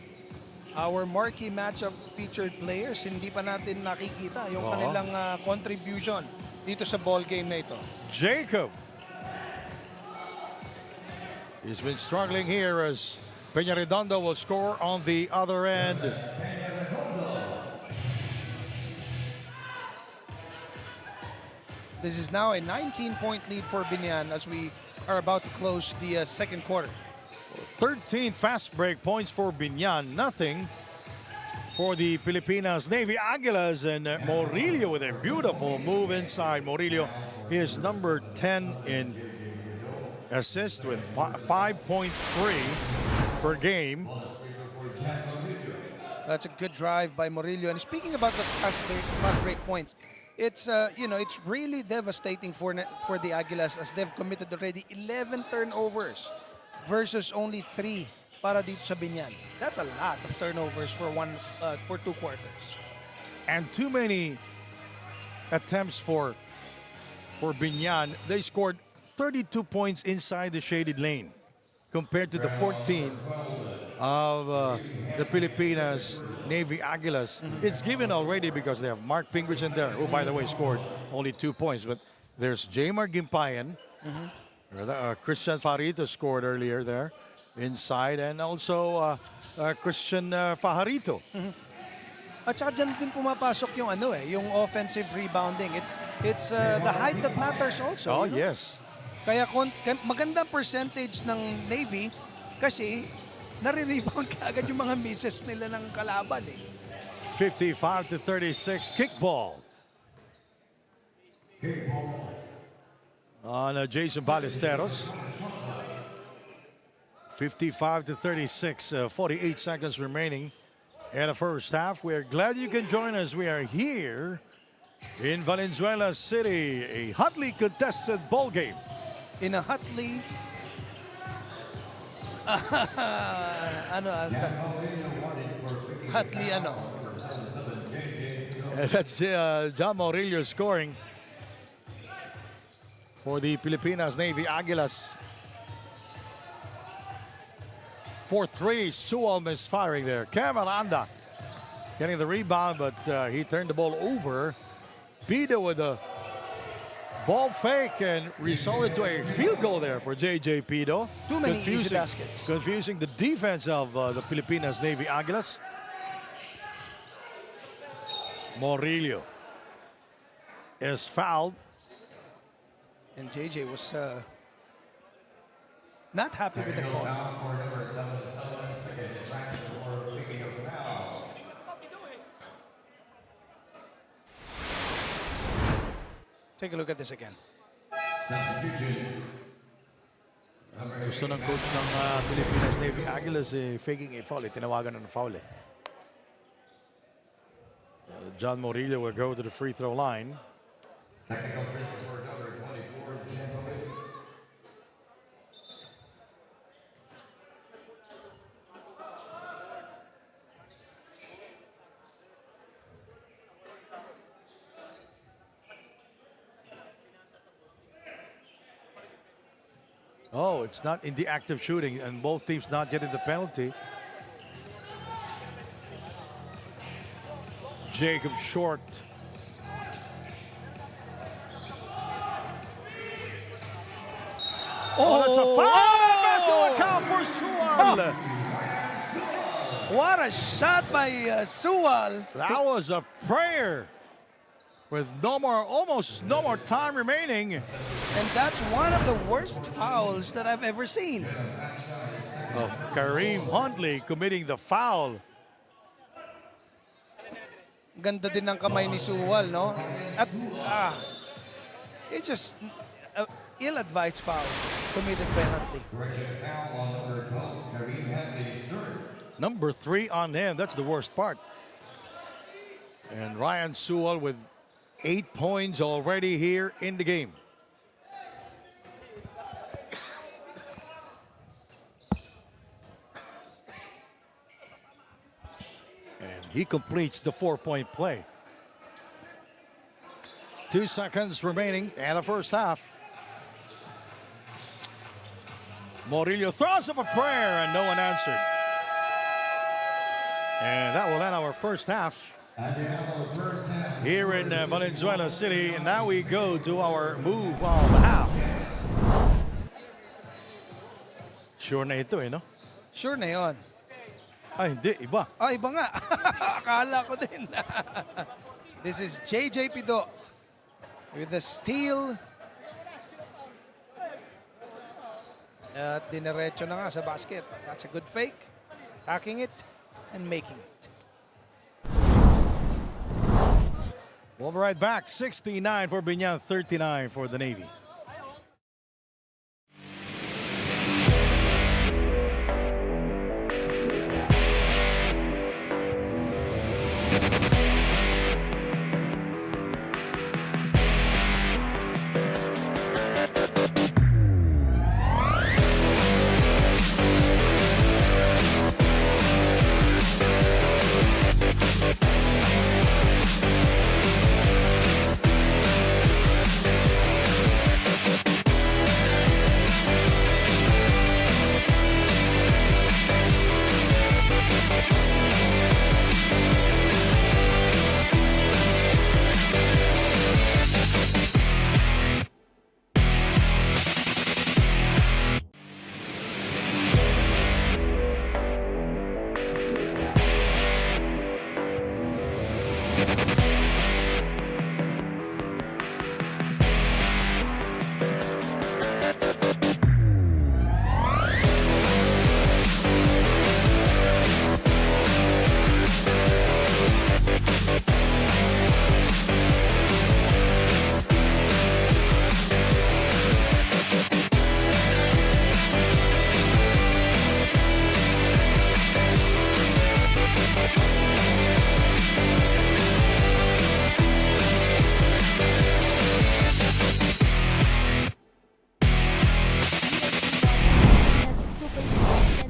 Our marquee matchup featured players, hindi pa natin nakikita yung kanilang contribution dito sa ball game na ito. Jacob. He's been struggling here as Piña-Redondo will score on the other end. This is now a 19-point lead for BIÑAN as we are about to close the second quarter. 13 fast break points for BIÑAN, nothing for the Filipinas Navy Aguilas, and Morillo with a beautiful move inside. Morillo is number 10 in assists with 5.3 per game. That's a good drive by Morillo. And speaking about the fast break points, it's it's really devastating for the Aguilas as they've committed already 11 turnovers versus only 3 para dito sa BIÑAN. That's a lot of turnovers for 2 quarters. And too many attempts for BIÑAN. They scored 32 points inside the shaded lane compared to the 14 of the Filipinas Navy Aguilas. It's given already because they have Mark Pinkerson there, who, by the way, scored only 2 points. But there's Jamer Gimpayan. Christian Fajarito scored earlier there inside, and also Christian Fajarito. At saka dyan din pumapasok yung yung offensive rebounding. It's the height that matters also. Oh, yes. Kaya magandang percentage ng Navy kasi nare-rebound kaagad yung mga misses nila ng kalaban 55-36 kickball. On Jason Ballesteros. 55-36, 48 seconds remaining in the first half. We're glad you can join us. We are here in Valenzuela City, a hotly contested ball game. In a hotly And that's John Morillo scoring for the Filipinas Navy Aguilas. 4-3, Sewell misfiring there. Camaranda getting the rebound, but he turned the ball over. Pido with a ball fake and resulted to a field goal there for J.J. Pido. Too many easy baskets. Confusing the defense of the Filipinas Navy Aguilas. Morillo. is fouled. And JJ was not happy with the call. Foul for number 77, second infraction for picking up the foul. Take a look at this again. Substitution. Gusto ng coach ng Pilipinas Navy Aguilas faking a foul. Tinawagan ng foul. John Morillo will go to the free throw line. Technical free throw for number 24, Jen. Oh, it's not in the act of shooting, and both teams not getting the penalty. Jacob Short. Oh, that's a foul! Massive account for Sual. What a shot by Sual. That was a prayer. With almost no more time remaining. And that's one of the worst fouls that I've ever seen. Oh, Kareem Huntley committing the foul. Ganda din ng kamay ni Sual, no? At, it's just ill-advised foul committed by Huntley. Correction foul on number 12, Kareem Henley's third. Number 3 on him. That's the worst part. And Ryan Sewell with 8 points already here in the game. And he completes the 4-point play. 2 seconds remaining in the first half. Morillo throws up a prayer and no one answered. And that will end our first half here in Valenzuela City. And now we go to our move of the half. Sure na ito no? Sure na yun. Ay, hindi. Iba. Iba nga. Akala ko din. This is JJ Pido with the steal. At dinerecho na nga sa basket. That's a good fake. Tacking it and making it. We'll be right back. 69 for BIÑAN, 39 for the Navy.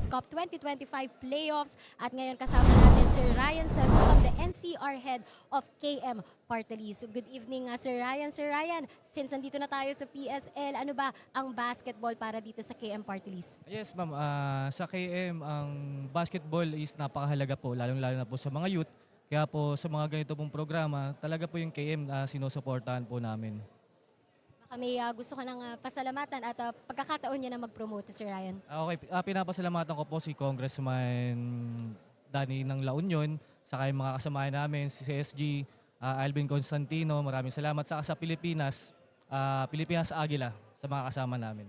Cup 2025 playoffs. At ngayon kasama natin Sir Ryan Saguam, the NCR head of KM Party List. So good evening, Sir Ryan. Sir Ryan, since nandito na tayo sa PSL, ano ba ang basketball para dito sa KM Party List? Yes, ma'am. Sa KM, ang basketball is napakahalaga po, lalong-lalo na po sa mga youth. Kaya po sa mga ganito pong programa, talaga po yung KM sinusuportahan po namin. Kami gusto ka ng pasalamatan at pagkakataon niya na mag-promote, Sir Ryan. Okay, pinapasalamatan ko po si Congressman Danny ng La Union, saka yung mga kasamahan namin, si CSG, Alvin Constantino, maraming salamat. Saka sa Pilipinas, Pilipinas Agila, sa mga kasama namin.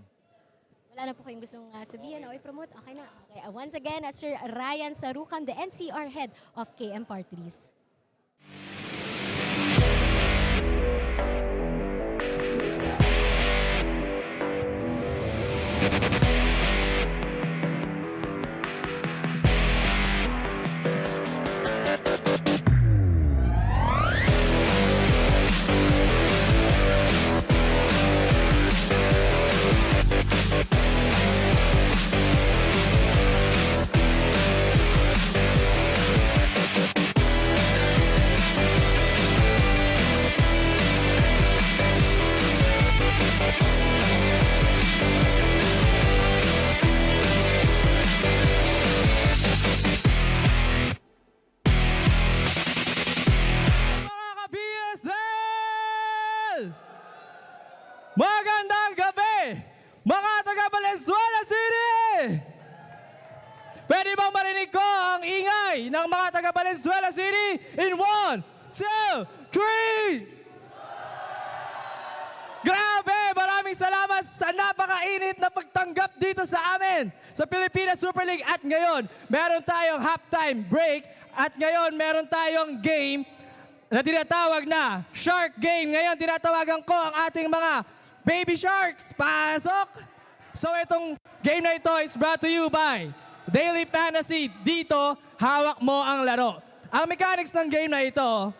Wala na po kayong gustong sabihin o i-promote? Okay na. Okay. Once again, Sir Ryan Sarucan, the NCR head of KM Parties. Mga ka-PSL! Magandang gabi, mga taga Valenzuela City! Pwede bang marinig ko ang ingay ng mga taga Valenzuela City in 1, 2, 3? Grabe! Maraming salamat sa napakainit na pagtanggap dito sa amin sa Pilipinas Super League. At ngayon, meron tayong halftime break at ngayon meron tayong game na tinatawag na Shark Game. Ngayon, tinatawagan ko ang ating mga baby sharks. Pasok! So itong game na ito is brought to you by Daily Fantasy. Dito, hawak mo ang laro. Ang mechanics ng game na ito,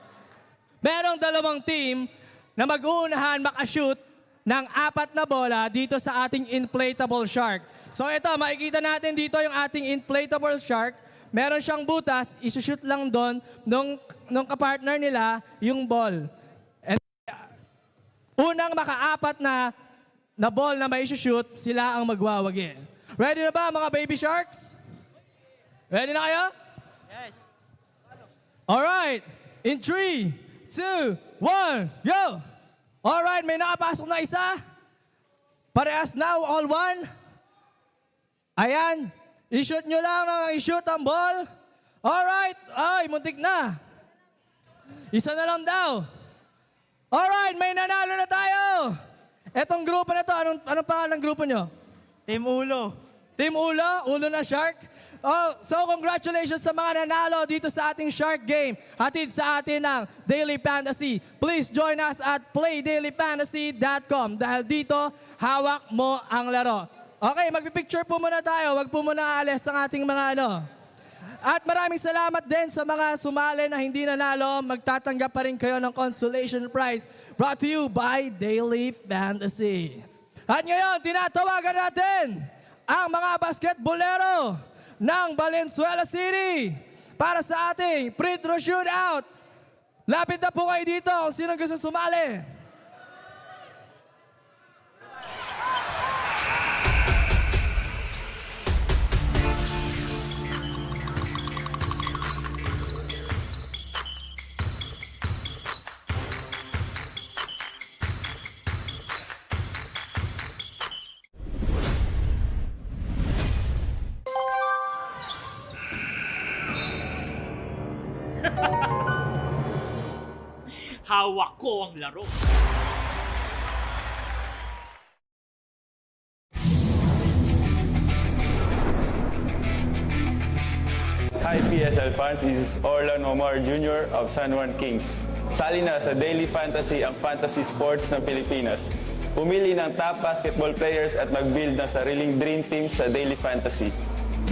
merong dalawang team na mag-uunahan makashoot ng 4 na bola dito sa ating inflatable shark. So ito, makikita natin dito yung ating inflatable shark. Meron siyang butas, isushoot lang doon nung kapartner nila yung ball. And unang maka-4 na ball na may isushoot, sila ang magwawagi. Ready na ba mga baby sharks? Ready na kayo? Yes. Alright. In 3, 2, 1, go! Alright, may nakapasok na isa. Parehas now, all one. Ayan. I-shoot nyo lang na i-shoot ang ball. Alright. Ay, muntik na. Isa na lang daw. Alright, may nanalo na tayo. Etong grupo na to, anong pangalan ng grupo nyo? Team Ulo. Team Ulo? Ulo na Shark? Oh, so congratulations sa mga nanalo dito sa ating Shark Game. Hatid sa atin ng Daily Fantasy. Please join us at playdailyfantasy.com dahil dito, hawak mo ang laro. Okay, magpipicture po muna tayo. Wag po muna aalis ang ating mga ano. At maraming salamat din sa mga sumali na hindi nanalo. Magtatanggap pa rin kayo ng consolation prize brought to you by Daily Fantasy. At ngayon, tinatawagan natin ang mga basketbolero ng Valenzuela City para sa ating free throw shootout. Lapit na po kayo dito kung sino gusto sumali. Hawak ko ang laro. Hi PSL fans, this is Orlan Omar Jr. of San Juan Kings. Sali na sa Daily Fantasy ang fantasy sports ng Pilipinas. Pumili ng top basketball players at mag-build ng sariling dream team sa Daily Fantasy.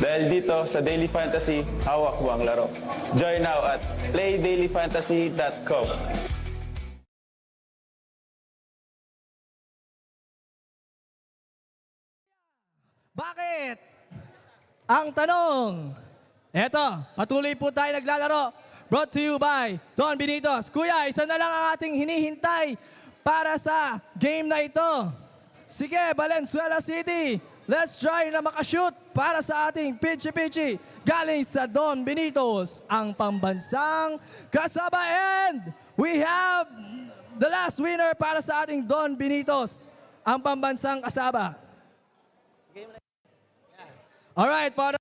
Dahil dito sa Daily Fantasy, hawak mo ang laro. Join now at playdailyfantasy.com. Bakit? Ang tanong. Eto, patuloy po tayo naglalaro. Brought to you by Don Benitos. Kuya, isa na lang ang ating hinihintay para sa game na ito. Sige, Valenzuela City. Let's try na makashoot para sa ating pichi-pichi. Galing sa Don Benitos, ang pambansang kasaba. And we have the last winner para sa ating Don Benitos, ang pambansang kasaba. Alright, para...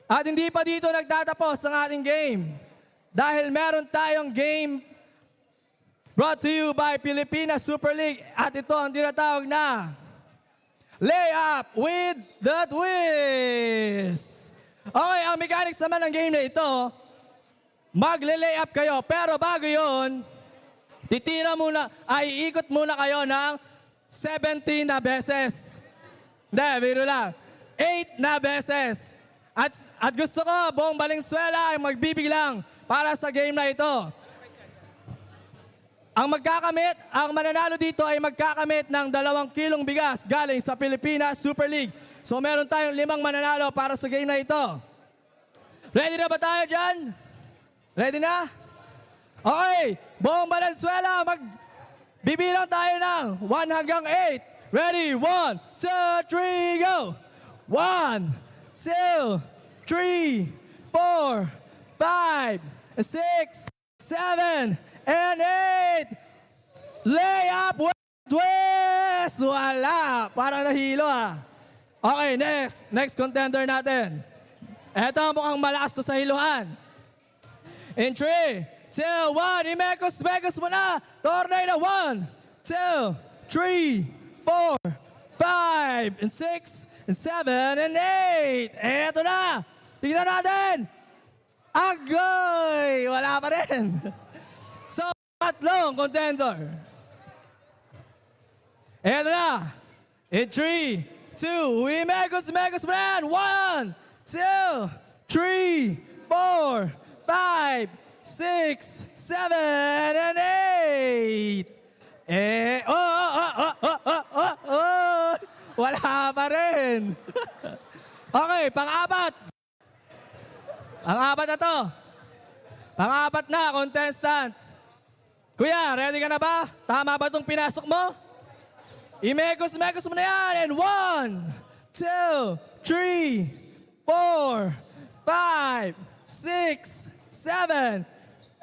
At hindi pa dito nagtatapos ang ating game. dahil meron tayong game brought to you by Pilipinas Super League at ito ang tinatawag na Layup with the Twist. Okay, ang mechanics naman ng game na ito, magle-layup kayo. Pero bago yun, iikot muna kayo ng 17 na beses. Hindi, biro lang. 8 na beses. At gusto ko, buong Valenzuela ay magbibiglang para sa game na ito. Ang mananalo dito ay magkakamit ng 2 kilong bigas galing sa Pilipinas Super League. So meron tayong 5 mananalo para sa game na ito. Ready na ba tayo dyan? Ready na? Okay, buong Valenzuela, magbibilang tayo ng 1 hanggang 8. Ready? 1, 2, 3, go! 1, 2, 3, 4, 5, 6, 7, and 8. Layup with twist! Wala! Parang nahilo ah. Okay, next contender natin. Eto mukhang malakas to sa hiluhan. In 3, 2, 1, imekos mo na! Tornado 1, 2, 3, 4, 5, and 6, and 7, and 8. Eto na! Tingnan natin! Agoy! Wala pa rin. So, tatlong contender. Eto na! In 3, 2, imekos mo na! 1, 2, 3, 4, 5, 6, 7, and 8. Wala pa rin. Okay, pang-apat. Ang apat na to. Pang-apat na, contestant. Kuya, ready ka na ba? Tama ba itong pinasok mo? Imekos mo na yan. And 1, 2, 3, 4, 5, 6, 7,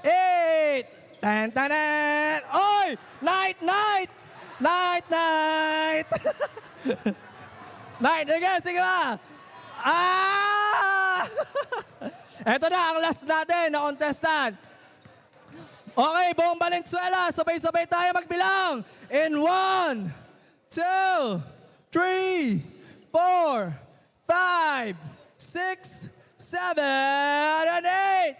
8. Tan-tanan! Oy! Night! Night! Sige ba? Eto na ang last natin na contestant. Okay, buong Valenzuela, sabay-sabay tayo magbilang. In 1, 2, 3, 4, 5, 6, 7, and 8.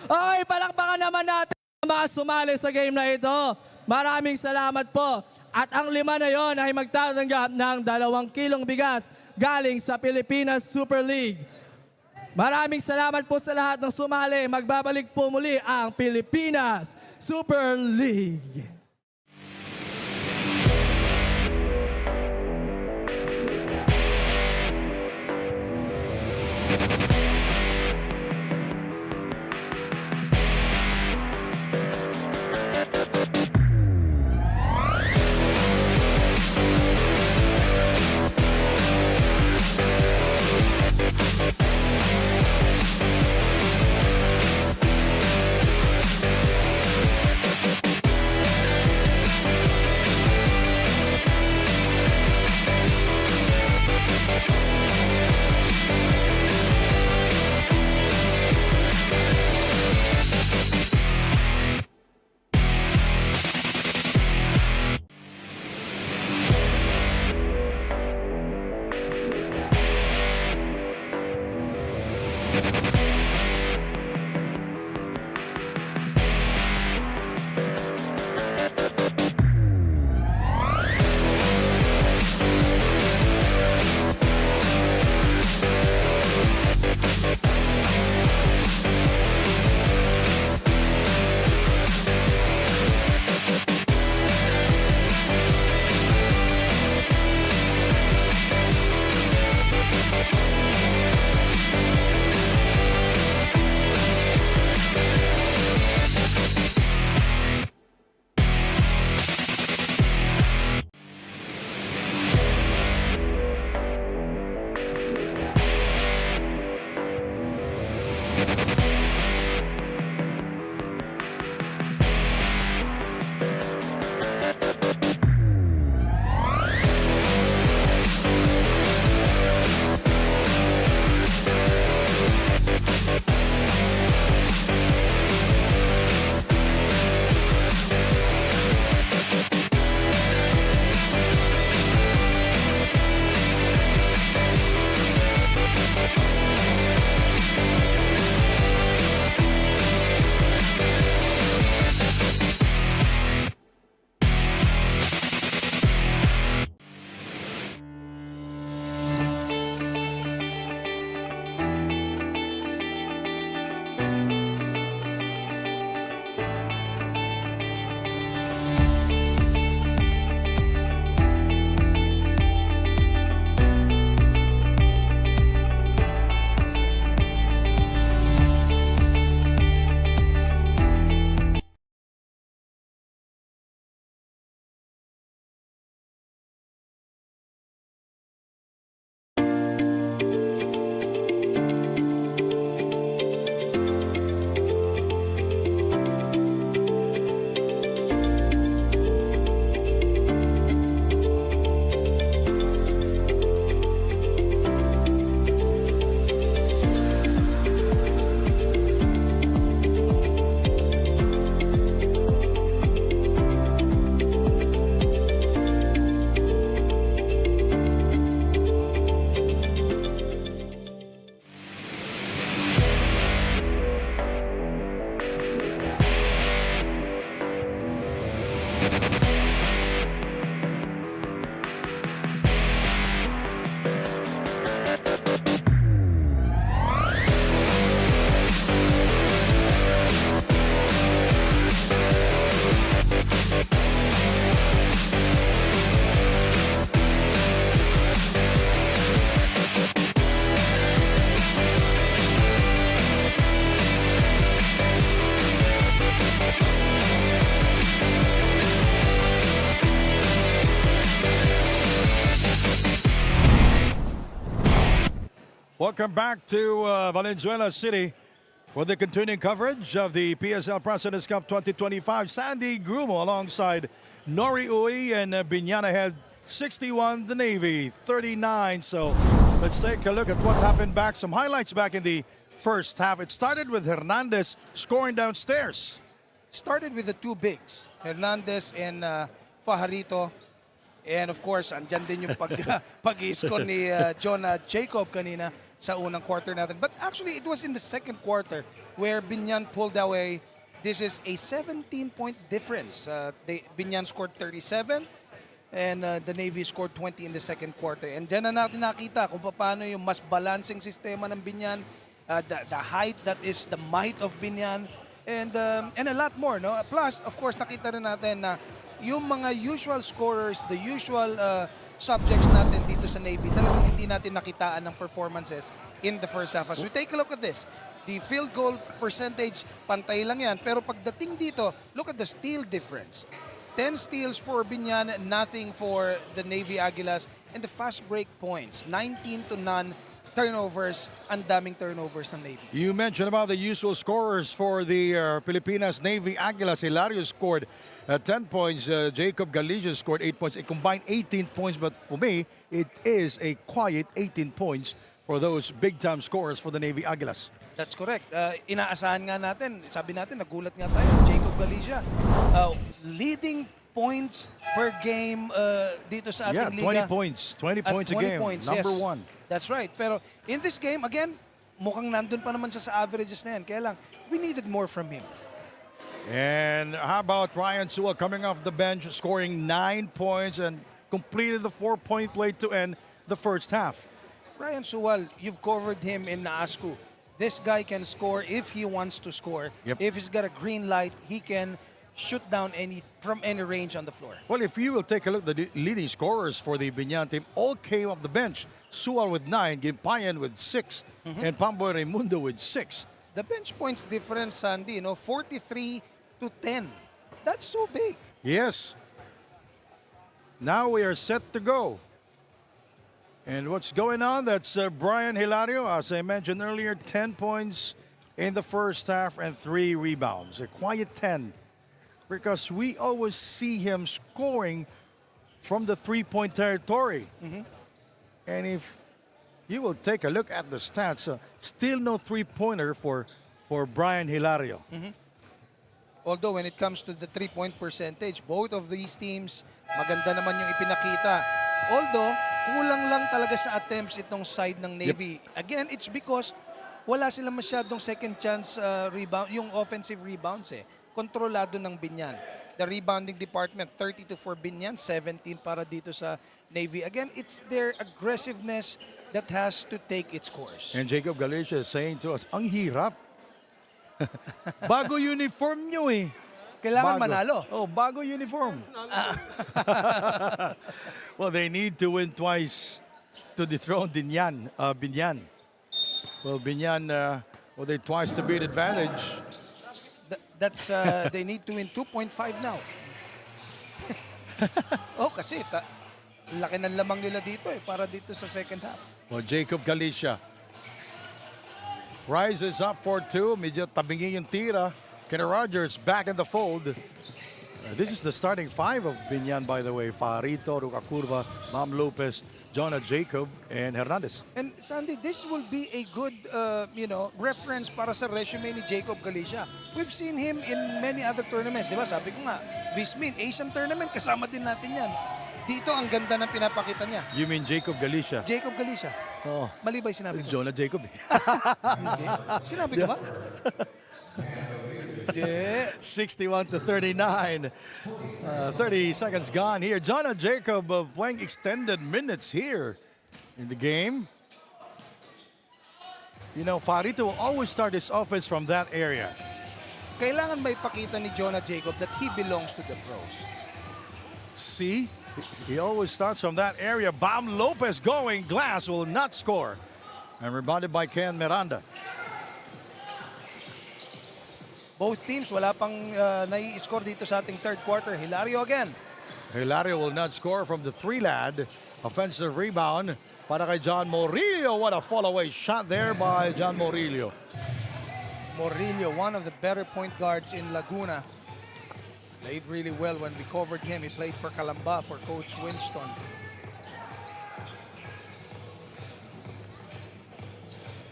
Okay, palakpakan naman natin ang mga sumali sa game na ito. Maraming salamat po. At ang 5 na yon ay magtatanggap ng 2 kilong bigas galing sa Pilipinas Super League. Maraming salamat po sa lahat ng sumali. Magbabalik po muli ang Pilipinas Super League. Welcome back to Valenzuela City for the continuing coverage of the PSL President's Cup 2025. Sandy Grumo alongside Nori Uy and Biñan ahead 61, the Navy 39. So let's take a look at what happened back. Some highlights back in the first half. It started with Hernandez scoring downstairs. Started with the two bigs, Hernandez and Fajarito. And of course, andyan din yung pag-i-score ni Jonah Jacob kanina sa unang quarter natin. But actually, it was in the second quarter where Biñan pulled away. This is a 17-point difference. Biñan scored 37 and the Navy scored 20 in the second quarter. And dyan na natin nakita kung paano yung mas balancing sistema ng Biñan, the height that is the might of Biñan, and a lot more. No? Plus, of course, nakita rin natin na yung mga usual scorers, the usual subjects natin dito sa Navy, talagang hindi natin nakitaan ng performances in the first half. As we take a look at this, the field goal percentage, pantay lang yan. Pero pagdating dito, look at the steal difference. 10 steals for Biñan, nothing for the Navy Aguilas. And the fast break points, 19 to none. Turnovers, ang daming turnovers ng Navy. You mentioned about the usual scorers for the Pilipinas Navy Aguilas. Hilario scored 10 points. Jacob Galicia scored 8 points. A combined 18 points. But for me, it is a quiet 18 points for those big-time scorers for the Navy Aguilas. That's correct. Inaasahan nga natin, sabi natin, nagulat nga tayo, Jacob Galicia. Leading points per game dito sa ating liga. 20 points. 20 points a game. Number yes. one. That's right. Pero in this game, again, mukhang nandun pa naman siya sa averages na yan. Kaya lang, we needed more from him. And how about Ryan Sewell coming off the bench, scoring 9 points and completed the 4-point play to end the first half. Ryan Sewell, you've covered him in Naasku. This guy can score if he wants to score. Yep. If he's got a green light, he can shoot down from any range on the floor. Well, if you will take a look, the leading scorers for the Biñan team all came off the bench. Sewell with 9, Gimpayan with 6, and Pamboy Raimundo with 6. The bench points difference, Sandy, 43 to 10. That's so big. Yes. Now we are set to go. And what's going on? That's Brian Hilario. As I mentioned earlier, 10 points in the first half and 3 rebounds. A quiet 10. Because we always see him scoring from the three-point territory. And if you will take a look at the stats, still no three-pointer for Brian Hilario. Although when it comes to the three-point percentage, both of these teams, maganda naman yung ipinakita. Although, kulang lang talaga sa attempts itong side ng Navy. Yep. Again, it's because wala silang masyadong second chance rebound, yung offensive rebounds kontrolado ng Biñan. The rebounding department, 32 for Biñan, 17 para dito sa Navy. Again, it's their aggressiveness that has to take its course. And Jacob Galicia is saying to us, ang hirap. Bago uniform nyo eh. Kailangan bago. manalo. Oh, bago uniform. Well, they need to win twice to dethrone Biñan. Well, Biñan, they're twice to beat advantage. That's they need to win 2.5 now. Kasi laki ng lamang nila dito para dito sa second half. Well, Jacob Galicia rises up for 2. Medyo tabingin yung tira. Kenny Rogers back in the fold. This is the starting 5 of Biñan, by the way. Farito, Ruca Curva, Mam Lopez, Jonah Jacob, and Hernandez. And Sandy, this will be a good, reference para sa resume ni Jacob Galicia. We've seen him in many other tournaments. Diba? Sabi ko nga, Vismin, Asian tournament, kasama din natin yan. Dito, ang ganda ng pinapakita niya. You mean Jacob Galicia? Jacob Galicia. Oh. Mali ba yung sinabi ko? Jonah Jacob. Hindi. Sinabi ko ba? 61 to 39. 30 seconds gone here. Jonah Jacob playing extended minutes here in the game. Farito will always start his offense from that area. Kailangan may pakita ni Jonah Jacob that he belongs to the pros. See? He always starts from that area. Bam Lopez going. Glass will not score. And rebounded by Ken Miranda. Both teams, wala pang nai-score dito sa ating third quarter. Hilario again. Hilario will not score from the 3 lad. Offensive rebound para kay John Morillo. What a fall-away shot there by John Morillo. Morillo, one of the better point guards in Laguna. Played really well when we covered him. He played for Calamba for Coach Winston.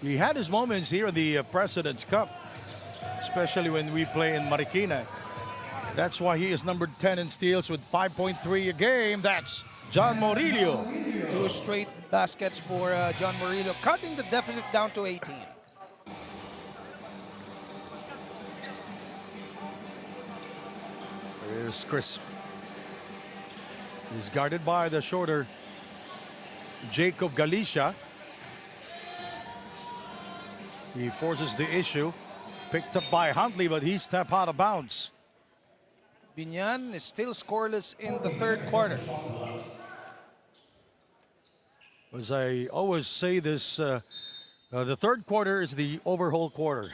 He had his moments here in the President's Cup, especially when we play in Marikina. That's why he is number 10 in steals with 5.3 a game. That's John Morillo. 2 straight baskets for John Morillo, cutting the deficit down to 18. Here's Chris. He's guarded by the shorter Jacob Galicia. He forces the issue. Picked up by Huntley, but he stepped out of bounds. BIÑAN is still scoreless in the third quarter. As I always say this, the third quarter is the overhaul quarter.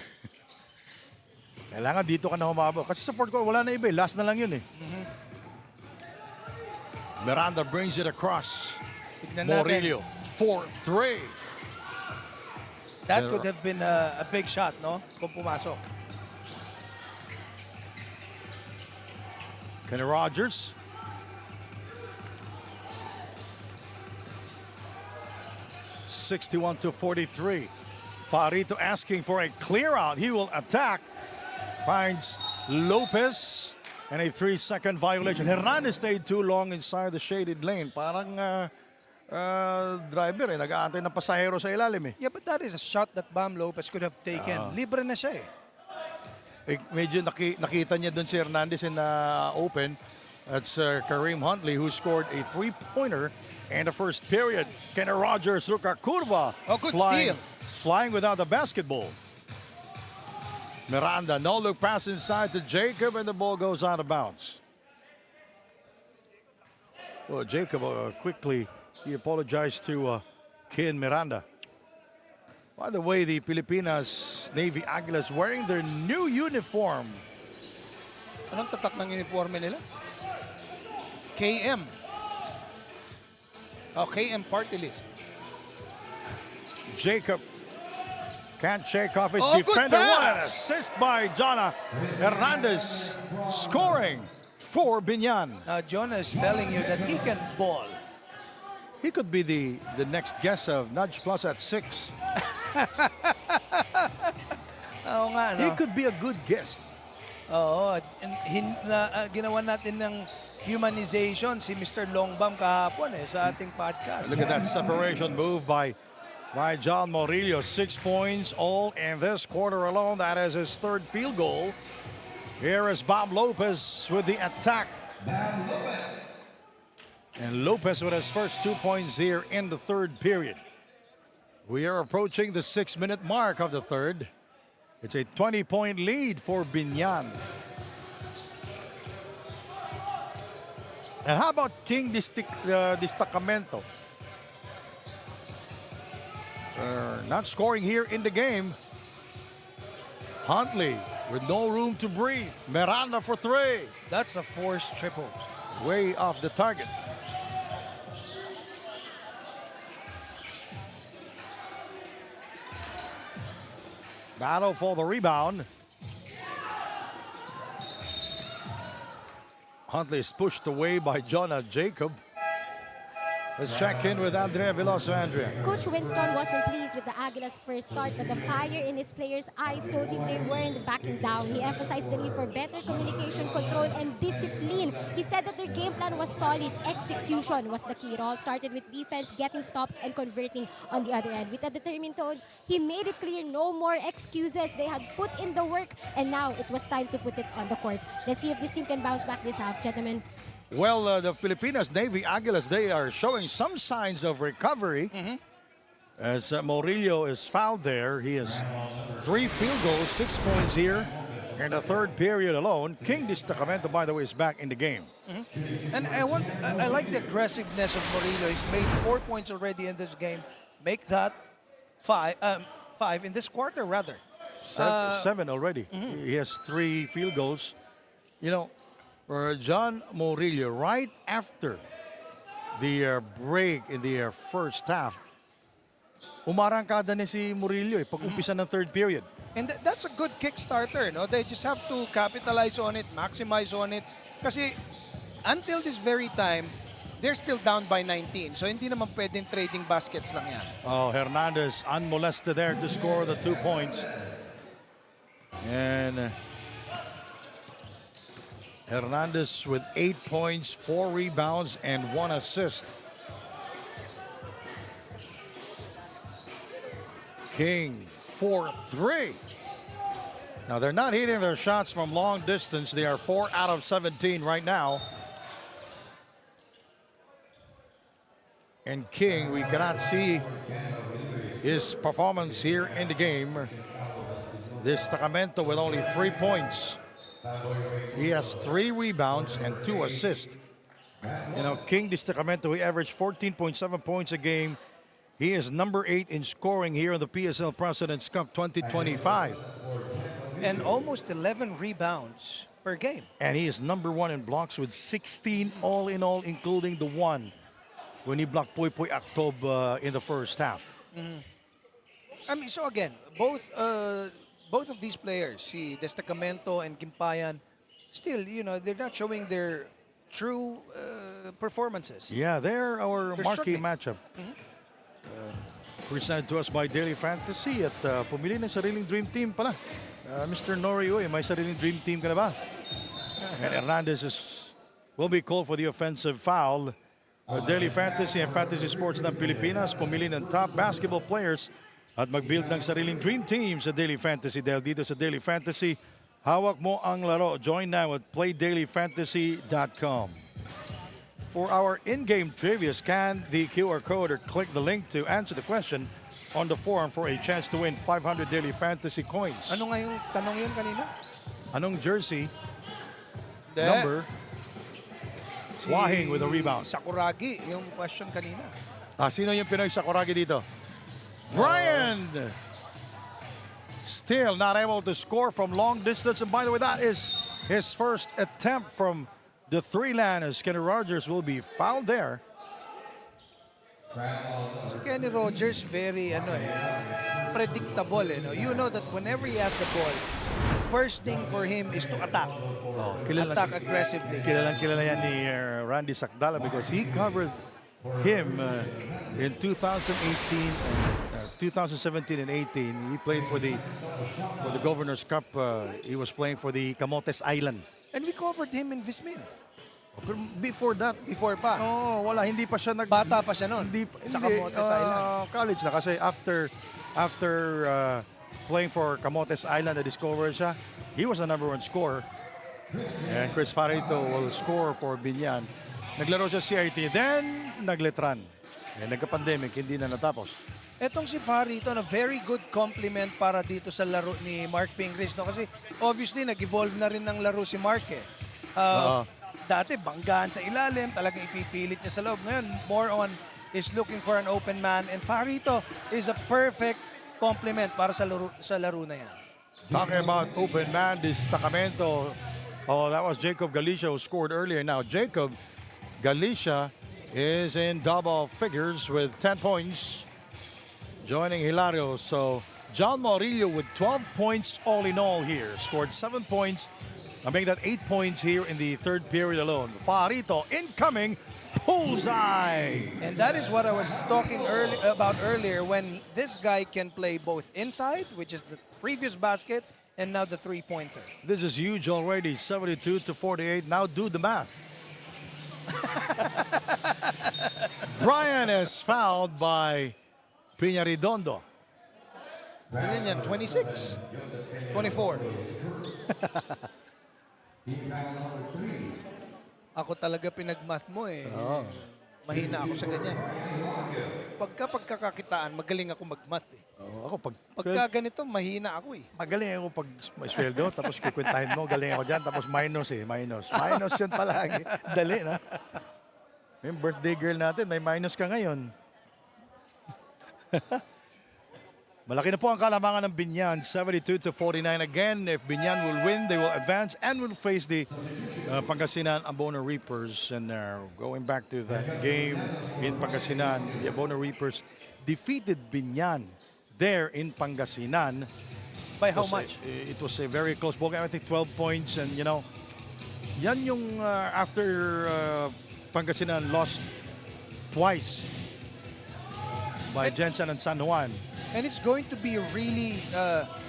Kailangan dito ka na humaba. Kasi sa fourth quarter, wala na iba. Last na lang yun eh. Miranda brings it across. Tignan natin. Morillo, 4-3. That could have been a big shot, no? Kung pumasok. Kenny Rogers. (61-43). Farito asking for a clear out. He will attack. Finds Lopez. And a 3-second violation. Hernandez stayed too long inside the shaded lane. Parang driver nag-aantay ng pasahero sa ilalim eh. Yeah, but that is a shot that Bam Lopez could have taken. Libre na siya eh. Medyo nakita niya doon si Hernandez in open. That's Kareem Huntley who scored a three-pointer in the first period. Kenny Rogers, Luka Curva. Oh, good steal. Flying without the basketball. Miranda, no-look pass inside to Jacob, and the ball goes out of bounds. Well, Jacob quickly, he apologized to Ken Miranda. By the way, the Pilipinas Navy Aguilas wearing their new uniform. Anong tatak ng uniforme nila? KM. Oh, KM party list. Jacob can't shake off his Oh, good defender. What an pass! assist by Jona Hernandez, scoring for BIÑAN. Jonah is telling you that he can ball. He could be the next guest of Nudge Plus at 6. Oo nga, no? He could be a good guest. Oo. Ginawa natin ng humanization si Mr. Longbam kahapon sa ating podcast. Look at that separation move by John Morillo. 6 points all in this quarter alone. That is his third field goal. Here is Bob Lopez with the attack. And Lopez with his first 2 points here in the third period. We are approaching the 6-minute mark of the third. It's a 20-point lead for BIÑAN. And how about King Destacamento? Not scoring here in the game. Huntley with no room to breathe. Miranda for 3. That's a forced triple. Way off the target. Battle for the rebound. Huntley is pushed away by Jonah Jacob. Let's check in with Andrea Veloso. Andrea. Coach Winston wasn't pleased with the Aguilas' first start, but the fire in his players' eyes told him they weren't backing down. He emphasized the need for better communication, control, and discipline. He said that their game plan was solid. Execution was the key. It all started with defense, getting stops, and converting on the other end. With a determined tone, he made it clear no more excuses. They had put in the work, and now it was time to put it on the court. Let's see if this team can bounce back this half, gentlemen. Well, the Filipinas Navy Aguilas, they are showing some signs of recovery. As Morillo is fouled there. He has 3 field goals, 6 points here in the third period alone. King Destacamento, by the way, is back in the game. And I like the aggressiveness of Morillo. He's made 4 points already in this game. Make that 5 in this quarter, rather. 7 already. He has 3 field goals. You know, for John Morillo, right after the break in the first half, umarangkada ni si Murillo pag umpisa ng third period. And that's a good kickstarter, no? They just have to capitalize on it, maximize on it. Kasi until this very time, they're still down by 19. So hindi naman pwedeng trading baskets lang yan. Oh, Hernandez unmolested there to score the 2 points. And Hernandez with 8 points, 4 rebounds, and 1 assist. King 4-3. Now they're not hitting their shots from long distance. They are 4 out of 17 right now. And King, we cannot see his performance here in the game. This Sacramento with only 3 points. He has 3 rebounds and 2 assists. You know, King Destacamento, he averaged 14.7 points a game. He is number 8 in scoring here in the PSL President's Cup 2025. And almost 11 rebounds per game. And he is number 1 in blocks with 16 all in all, including the one when he blocked Poy Aktob in the first half. I mean, so again, both of these players, si Destacamento and Gimpayan, still, you know, they're not showing their true performances. Yeah, they're our They're marquee struggling. matchup. Presented to us by Daily Fantasy at pumili ng sariling dream team pala. Mr. Nori, may sariling dream team ka na ba? And Hernandez will be called for the offensive foul. Daily Fantasy and Fantasy Sports ng Pilipinas, pumili ng top basketball players at mag-build ng sariling dream team sa Daily Fantasy. Dahil dito sa Daily Fantasy, hawak mo ang laro. Join now at playdailyfantasy.com. For our in-game trivia, scan the QR code or click the link to answer the question on the forum for a chance to win 500 Daily Fantasy coins. Ano nga yung tanong yun kanina? Anong jersey Hindi. number Wahing with a rebound? Sakuragi, yung question kanina. Sino yung Pinoy Sakuragi dito? Brian! Still not able to score from long distance. And by the way, that is his first attempt from the 3-land as Kenny Rogers will be fouled there. So Kenny Rogers, very predictable. No? You know that whenever he has the ball, first thing for him is to attack. Attack aggressively. Kilala yan ni Randy Sakdala because he covered him in 2018 and 2017 and 18. He played for the Governor's Cup. He was playing for the Camotes Island. And we covered him in Vismin. Pero before that, Before pa. wala, hindi pa siya Bata pa siya noon. Sa Camotes Island. College na kasi after playing for Camotes Island na discover siya, he was the number 1 scorer. And Chris Farito will score for BIÑAN. Naglaro siya CIT, then nagletran. Nagka-pandemic, hindi na natapos. Etong si Farito na very good compliment para dito sa laro ni Mark Pingris. No? Kasi obviously nag-evolve na rin ng laro si Mark eh. Dati banggaan sa ilalim, talagang ipipilit niya sa loob. Ngayon, more on is looking for an open man. And Farito is a perfect compliment para sa laro na yan. Talking about open man, this Sacramento. Oh, that was Jacob Galicia who scored earlier. Now, Jacob Galicia is in double figures with 10 points, joining Hilario. So, John Morillo with 12 points all in all here. Scored 7 points. I make that 8 points here in the third period alone. Farito incoming, bullseye. And that is what I was talking about earlier, when this guy can play both inside, which is the previous basket, and now the three-pointer. This is huge already, 72-48. Now do the math. Brian is fouled by Piñaridondo. Ano yan? 26? 24. Ako talaga pinagmath mo eh. Mahina ako sa ganyan. Pagkakakitaan, magaling ako magmath eh. Ako Pagka ganito, mahina ako eh. magaling ako pag may sweldo, tapos kikwentahin mo, galing ako dyan, tapos minus eh, minus. Minus yan palagi. Dali na. Yung birthday girl natin, may minus ka ngayon. Malaki na po ang kalamangan ng Biñan, 72-49 again. If Biñan will win, they will advance and will face the Pangasinan Abono Reapers. And going back to that game in Pangasinan, the Abono Reapers defeated Biñan there in Pangasinan. By how much? It was a very close ball game. I think 12 points. And you know, yan yung after Pangasinan lost twice by Jensen and San Juan. And it's going to be really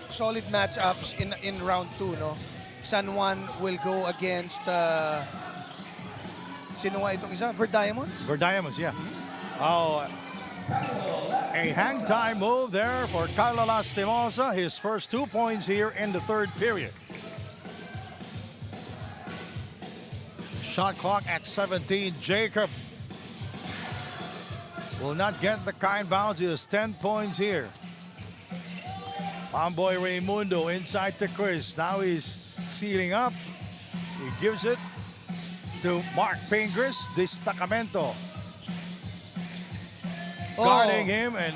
solid matchups in round 2, no? San Juan will go against sino nga itong isa? Verdiamonds? Verdiamonds, yeah. Oh, a hang time move there for Carlo Lastimosa. His first 2 points here in the third period. Shot clock at 17. Jacob will not get the kind bounce. He has 10 points here. Pamboy Raimundo inside to Chris. Now he's sealing up. He gives it to Mark Pingris. Destacamento guarding him, and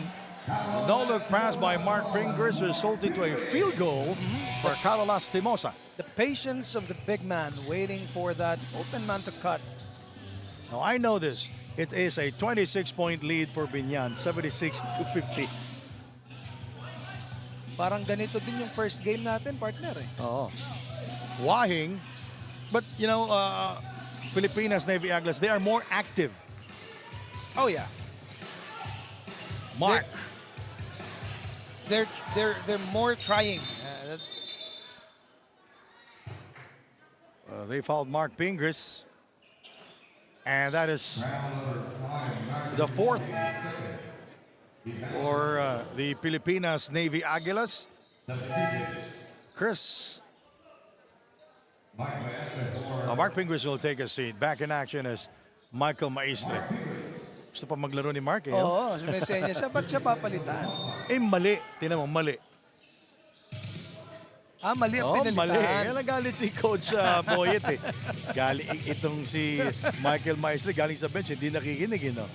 no-look pass by Mark Pingris resulted to a field goal for Carlo Lastimosa. The patience of the big man waiting for that open man to cut. Now I know this. It is a 26-point lead for Biñan, 76-50. Parang ganito din yung first game natin, partner eh. Oo. Wahing, but you know, Filipinas Navy Águilas, they are more active. Oh yeah. Mark. They're more trying. They fouled Mark Pingris. And that is the fourth for the Pilipinas Navy Águilas. Chris. Mark Pingris will take a seat. Back in action is Michael Maestre. Gusto pa maglaro ni Mark eh. Oo, may senya siya. Ba't siya papalitan? Eh, mali. Tinan mo, mali. Mali ang pinalitan. Mali. Kaya nagalit si Coach Boyet eh. Itong si Michael Maestre galing sa bench, hindi nakikinig, no?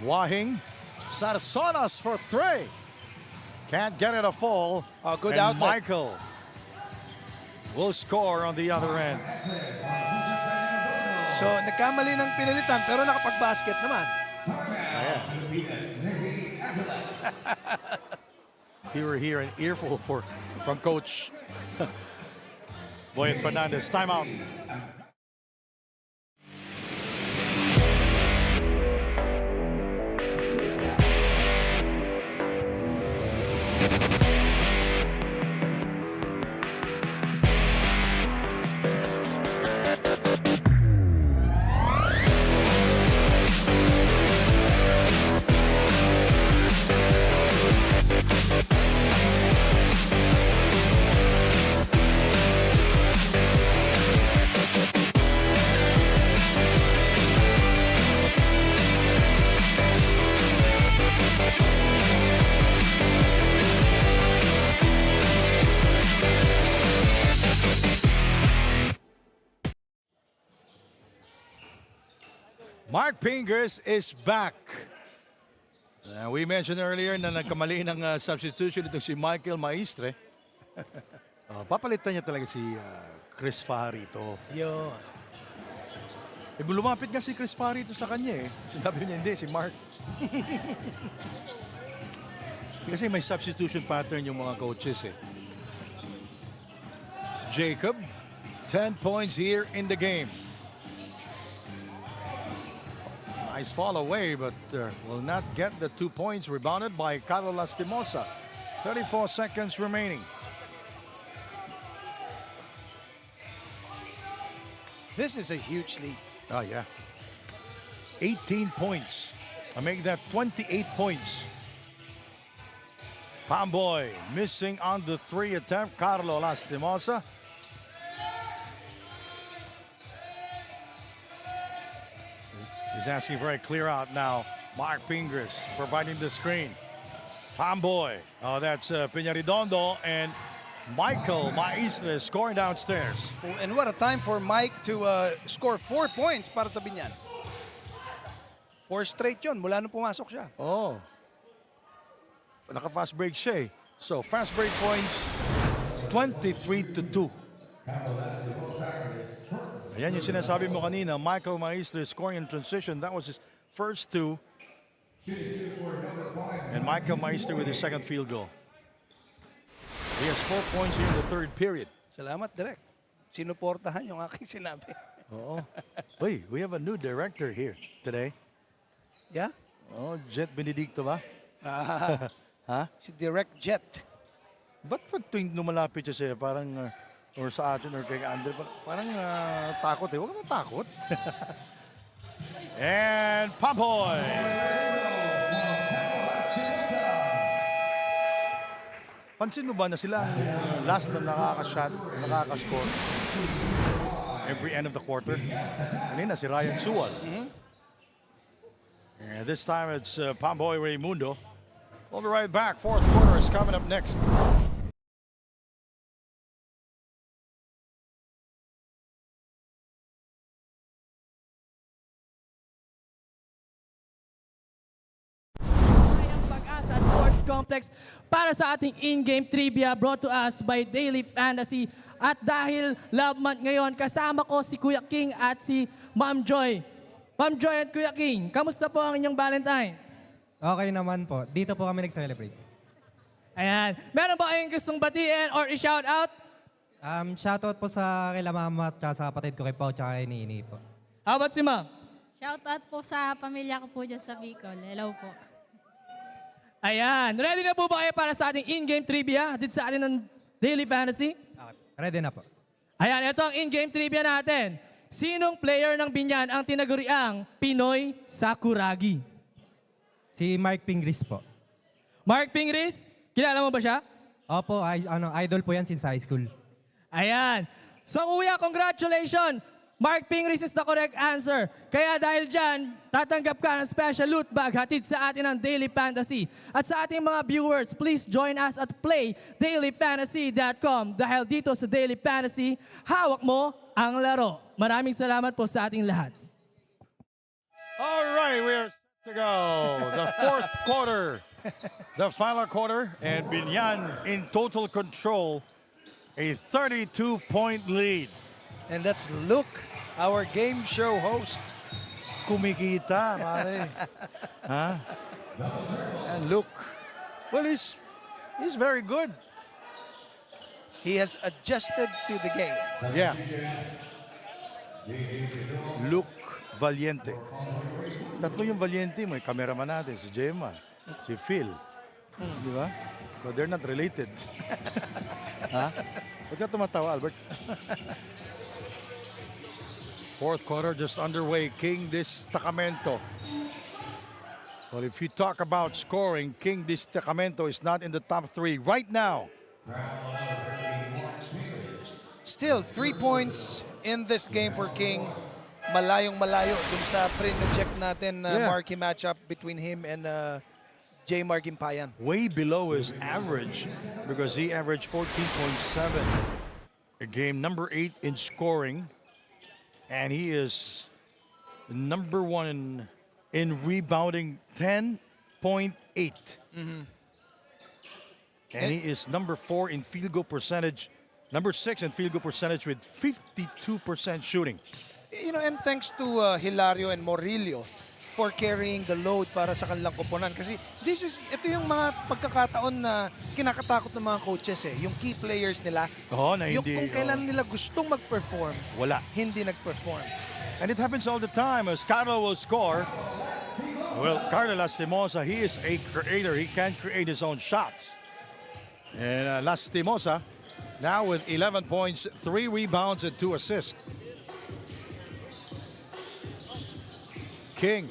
Wahing. Sarsonas for 3. Can't get it a fall. Good and outlet. Michael will score on the other end. So, nagkamali ng pinalitan pero nakapag-basket naman. Here an earful from Coach Boyet Fernandez. Timeout. Mark Pingris is back. We mentioned earlier na nagkamali ng substitution itong si Michael Maestre. Papalitan niya talaga si Chris Farito. Yun. Lumapit nga si Chris Farito sa kanya eh. Sinabi niya hindi, si Mark. Kasi may substitution pattern yung mga coaches eh. Jacob, 10 points here in the game. Nice fall away, but will not get the 2 points. Rebounded by Carlo Lastimosa. 34 seconds remaining. This is a huge lead. Oh, yeah. 18 points. I make that 28 points. Pamboy missing on the 3 attempt. Carlo Lastimosa. He's asking for a clear out now. Mark Pingris providing the screen. Pamboy. Oh, that's Peñaridondo, and Michael Maistre scoring downstairs. And what a time for Mike to score 4 points para sa Binyan. 4 straight yun mula nung pumasok siya. Oh. Naka-fast break siya eh. So, fast break points, 23-2. Ayan yung sinasabi mo kanina, Michael Maistre scoring in transition. That was his first 2. And Michael Maistre with his second field goal. He has 4 points here in the third period. Salamat, Direk. Sinuportahan yung aking sinabi. Oo. Wait, we have a new director here today. Yeah? Oh, Jet Benedicto ba? Ha? Si Direct Jet. Ba't pag tuwing lumalapit siya parang, or sa atin or kay Andre, parang takot eh. Huwag ka matakot. And Pampoy! Pansin mo ba na sila ang last na nakaka-shot, nakaka-score every end of the quarter? Kanina si Ryan Suwal. And this time it's Pamboy Raymundo. We'll be right back. Fourth quarter is coming up next. Bahayang Pag-asa Sports Complex para sa ating in-game trivia brought to us by Daily Fantasy. At dahil Love Month ngayon, kasama ko si Kuya King at si Ma'am Joy. Ma'am Joy at Kuya King, kamusta po ang inyong Valentine? Okay naman po. Dito po kami nag-celebrate. Ayan. Meron ba kayong gustong batiin or i-shout out? Shoutout po sa kila mama at sa kapatid ko kay Pao at kay Nini po. How about si Ma'am? Shoutout po sa pamilya ko po dyan sa Bicol. Hello po. Ayan. Ready na po ba kayo para sa ating in-game trivia dito sa atin ng Daily Fantasy? Okay. Ready na po. Ayan, ito ang in-game trivia natin. Sinong player ng Binyan ang tinaguriang Pinoy Sakuragi? Si Mark Pingris po. Mark Pingris? Kilala mo ba siya? Opo, idol po yan since high school. Ayan. So kuya, congratulations! Mark Pingris is the correct answer. Kaya dahil dyan, tatanggap ka ng special loot bag hatid sa atin ng Daily Fantasy. At sa ating mga viewers, please join us at playdailyfantasy.com dahil dito sa Daily Fantasy, hawak mo ang laro. Maraming salamat po sa ating lahat. All right, we are set to go. The fourth quarter, the final quarter, and Binyan in total control, a 32-point lead. And that's Luke, our game show host. Kumikita, pare. Huh? And look, well, he's very good. He has adjusted to the game. Yeah. Luke Valiente. Tatlo yung Valiente. May cameraman natin, si Gemma, si Phil. Di ba? But they're not related. Ha? Huwag ka tumatawa, Albert. Fourth quarter just underway. King Destacamento. Well, if you talk about scoring, King Destacamento is not in the top 3 right now. Still, 3 points in this game for King. Malayong malayo dun sa pre-check natin marquee matchup between him and J. Margimpayan. Way below his average because he averaged 14.7 a game, number 8 in scoring, and he is number 1 in rebounding, 10.8. And he is number 4 in field goal percentage, number 6 in field goal percentage with 52% shooting. You know, and thanks to Hilario and Morillo for carrying the load para sa kanilang koponan. Kasi ito yung mga pagkakataon na kinakatakot ng mga coaches eh. Yung key players nila, yung kung kailan nila gustong mag-perform, hindi nag-perform. And it happens all the time as Carlo will score. Well, Carlo Lastimosa, he is a creator. He can create his own shots. And Lastimosa now with 11 points, 3 rebounds, and 2 assists. King.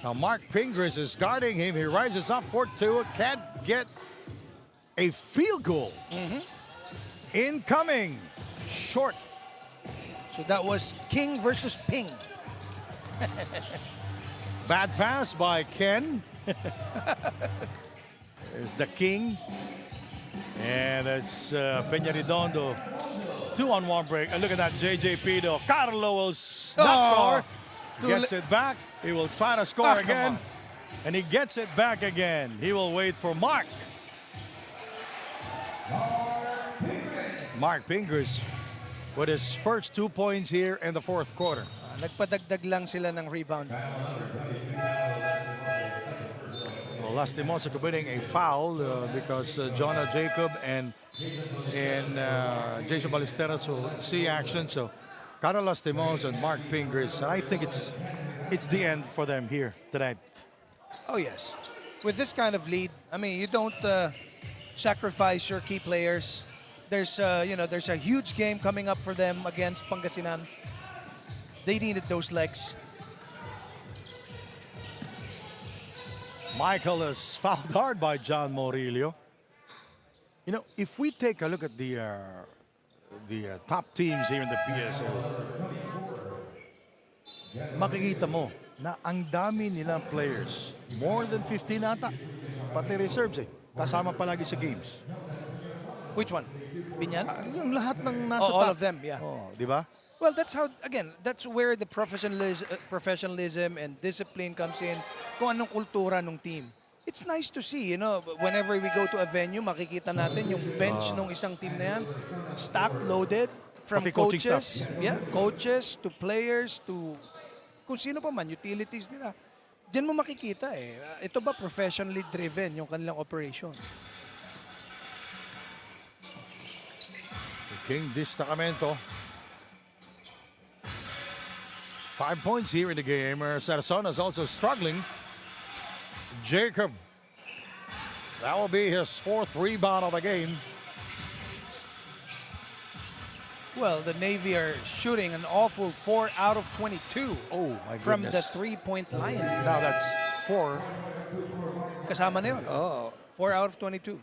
Now Mark Pingris is guarding him. He rises up for 2. Can't get a field goal. Incoming. Short. So that was King versus Ping. Bad pass by Ken. There's the King. And it's Peña Redondo. 2-on-1 break. And look at that, JJ Pido. Carlo will not score. Gets it back. He will try to score again. And he gets it back again. He will wait for Mark. Mark Pingers with his first 2 points here in the fourth quarter. Nagpadagdag lang sila ng rebound. Well, Lastimosa committing a foul because Jonah Jacob and Jason Ballesteros will see action. So, Carlos Lastimosa and Mark Pingers, and I think it's the end for them here tonight. Oh, yes. With this kind of lead, I mean, you don't sacrifice your key players. There's there's a huge game coming up for them against Pangasinan. They needed those legs. Michael is fouled hard by John Morillo. You know, if we take a look at the top teams here in the PSL, makikita mo na ang dami nilang players. More than 15 ata. Pati reserves kasama palagi sa games. Which one? Binyan? Yung lahat ng nasa all top. of them, yeah. Oh, di ba? Well, that's how, again, that's where the professionalism and discipline comes in. Kung anong kultura ng team. It's nice to see, whenever we go to a venue, makikita natin yung bench ng isang team na yan, stacked, loaded, from Pati coaching coaches, staff. coaches to players to kung sino pa man, utilities nila. Diyan mo makikita ito ba professionally driven yung kanilang operation? King Destacamento. 5 points here in the game. Sarasona is also struggling. Jacob. That will be his fourth rebound of the game. Well, the Navy are shooting an awful 4 out of 22. Oh, my from the goodness. 3-point line. Now that's 4. Kasama na yun. Oh. 4 out of 22.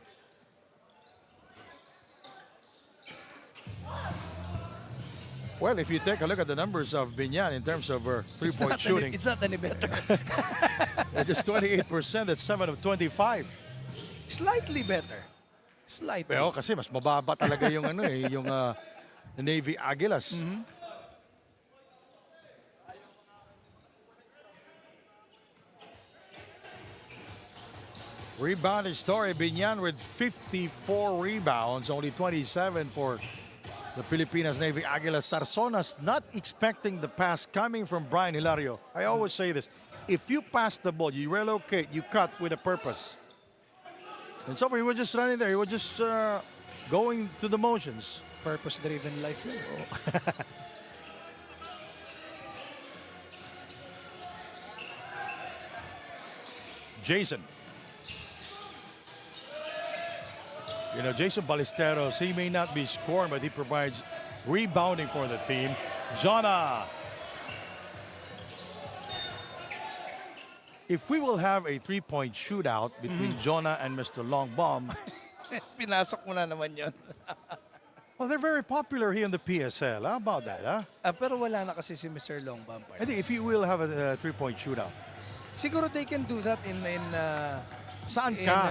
Well, if you take a look at the numbers of Binyan in terms of three-point shooting, It's not any better. just 28%. That's 7 of 25. Slightly better. Slightly. Pero kasi mas mababa talaga yung yung Navy Aguilas. Rebounding story, Binyan with 54 rebounds, only 27 for the Pilipinas Navy Aguilas. Sarsonas not expecting the pass coming from Brian Hilario. I always say this, if you pass the ball, you relocate, you cut with a purpose. And so he was just running there, he was just going through the motions. Purpose-driven life yun. Jason. You know, Jason Ballesteros, he may not be scoring, but he provides rebounding for the team. Jonah. If we will have a three-point shootout between Jonah and Mr. Longbomb, Pinasok mo na naman yun. well, they're very popular here in the PSL. How about that, huh? Pero wala na kasi si Mr. Longbomb. I think if you will have a three-point shootout. Siguro they can do that in Saan ka?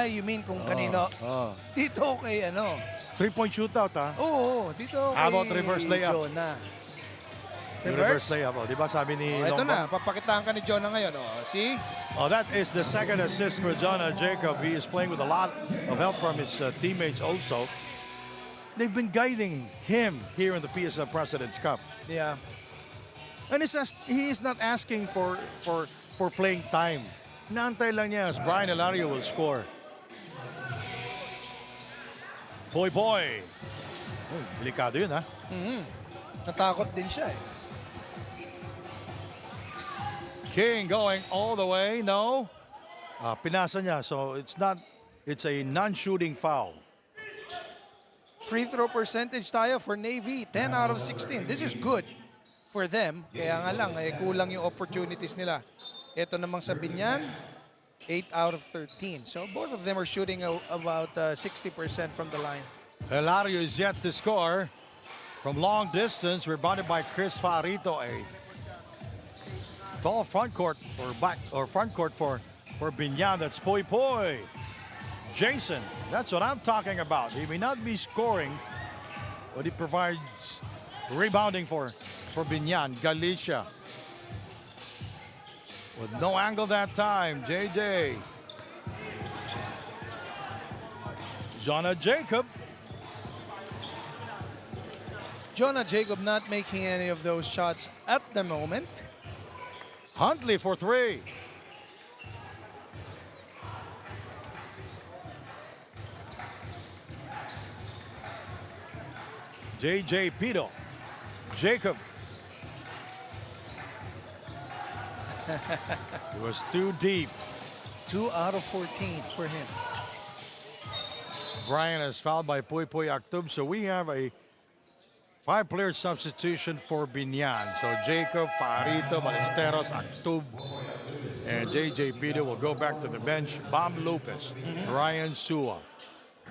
you mean kung kanino? Dito kay Three-point shootout, ha? Oo, dito kay How about reverse layup? Jonah. Reverse layup. Oh, di ba sabi ni Ito Longbomb? na, papakitaan ka ni Jonah ngayon. See? Oh, that is the second assist for Jonah Jacob. He is playing with a lot of help from his teammates also. They've been guiding him here in the PSL President's Cup. Yeah. And he is not asking for playing time. Naantay lang niya as Brian Hilario will score. Boy. Oh, delikado yun, ha? Natakot din siya King going all the way. No. Pinasa niya. So it's a non-shooting foul. Free throw percentage tayo for Navy, 10 out of 16. This is good for them. Kaya nga lang, kulang yung opportunities nila. Ito namang sa Binyan, 8 out of 13. So both of them are shooting about 60% from the line. Hilario is yet to score from long distance. Rebounded by Chris Farito. A tall front court for Binyan. That's Poy. Jason, that's what I'm talking about. He may not be scoring, but he provides rebounding for BIñan. Galicia with no angle that time. JJ. Jonah Jacob. Jonah Jacob not making any of those shots at the moment. Huntley for three. JJ Pito. Jacob. It was too deep. 2 out of 14 for him. Brian is fouled by Puy Puy Actub, so we have a 5-player substitution for BIñan. So Jacob, Farito, Ballesteros, Actub, and JJ Pito will go back to the bench. Bam Lopez, Ryan Sua,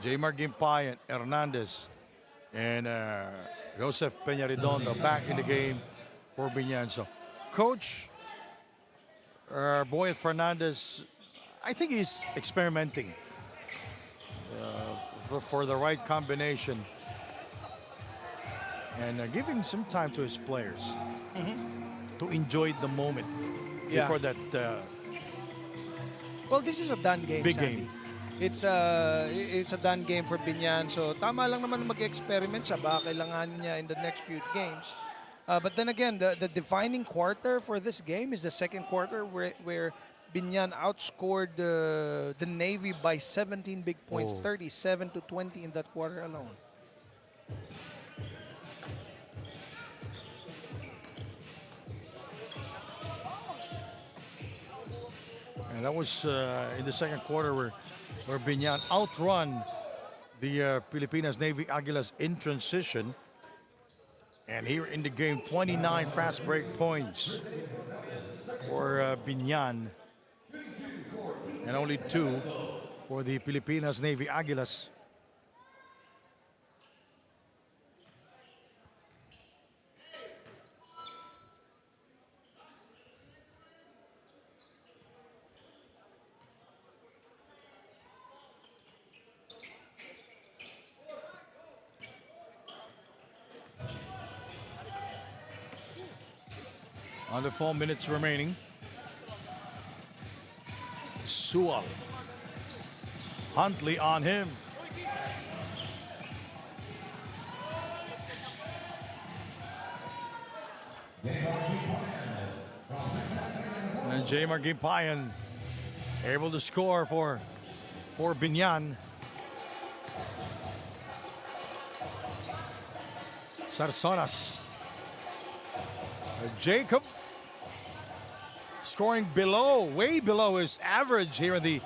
Jmar Gimpay, and Hernandez, and Joseph Peña-Redondo back in the game for BIñan. So Coach Boy Fernandez, I think he's experimenting for the right combination and giving some time to his players to enjoy the moment before that Well, this is a done game. big Sandy. game. It's a done game for BIñan. So tama lang naman mag-experiment siya. Baka kailanganin niya in the next few games. But then again, the defining quarter for this game is the second quarter where BIñan outscored the Navy by 17 big points, 37-20 in that quarter alone. And that was in the second quarter where BIñan outrun the Pilipinas Navy Aguilas in transition. And here in the game, 29 fast break points for BIñan. And only 2 for the Pilipinas Navy Aguilas. Under 4 minutes remaining. Sewell. Huntley on him. And Jmar Gimpayan able to score for BIñan. Sarsonas. Jacob scoring way below his average here in the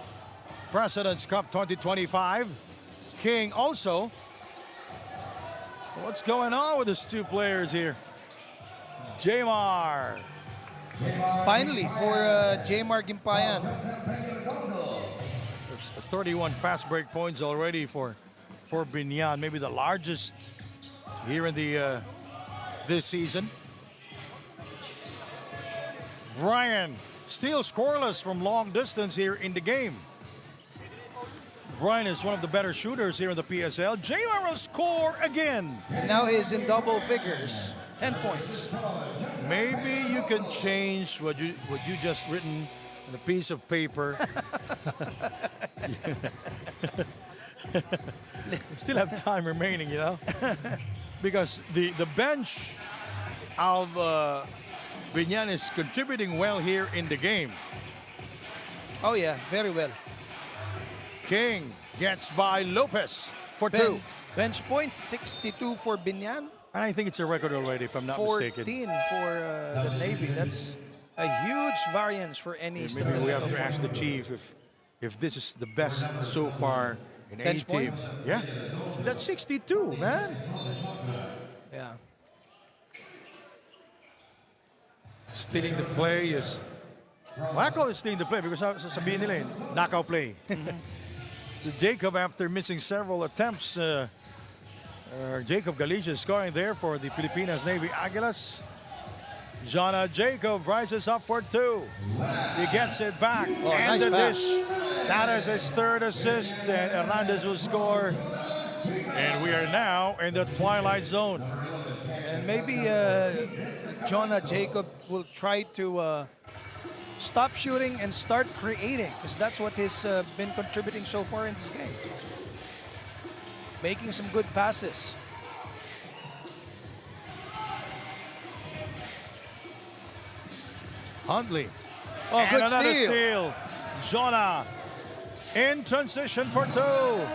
President's Cup 2025. King also. What's going on with these 2 players here? Jmar. Finally for Jmar Gimpayan. It's 31 fast break points already for BIñan, maybe the largest here in the this season. Brian still scoreless from long distance here in the game. Brian is one of the better shooters here in the PSL. Jmar will score again. And now he's in double figures, 10 points. Maybe you can change what you just written on a piece of paper. Still have time remaining, you know, because the bench of BIñan is contributing well here in the game. Oh yeah, very well. King gets by Lopez for 2. Bench points, 62 for BIñan. And I think it's a record already, if I'm not 14 mistaken. for the Navy. That's a huge variance for any Maybe statistical we have to ask the chief if this is the best so far in any Bench team. points? Yeah, that's 62, man. Yeah. Stealing the play is... Well, I call it stealing the play because sasabihin nila knockout play. So Jacob, after missing several attempts, Jacob Galicia scoring there for the Pilipinas Navy Aguilas. Jonah Jacob rises up for 2. He gets it back. And nice the pass. dish That is his third assist, and Hernandez will score. And we are now in the twilight zone. And maybe Jonah Jacob will try to stop shooting and start creating, because that's what he's been contributing so far in this game. Making some good passes. Huntley. Oh, And good another steal. steal. Jonah in transition for two.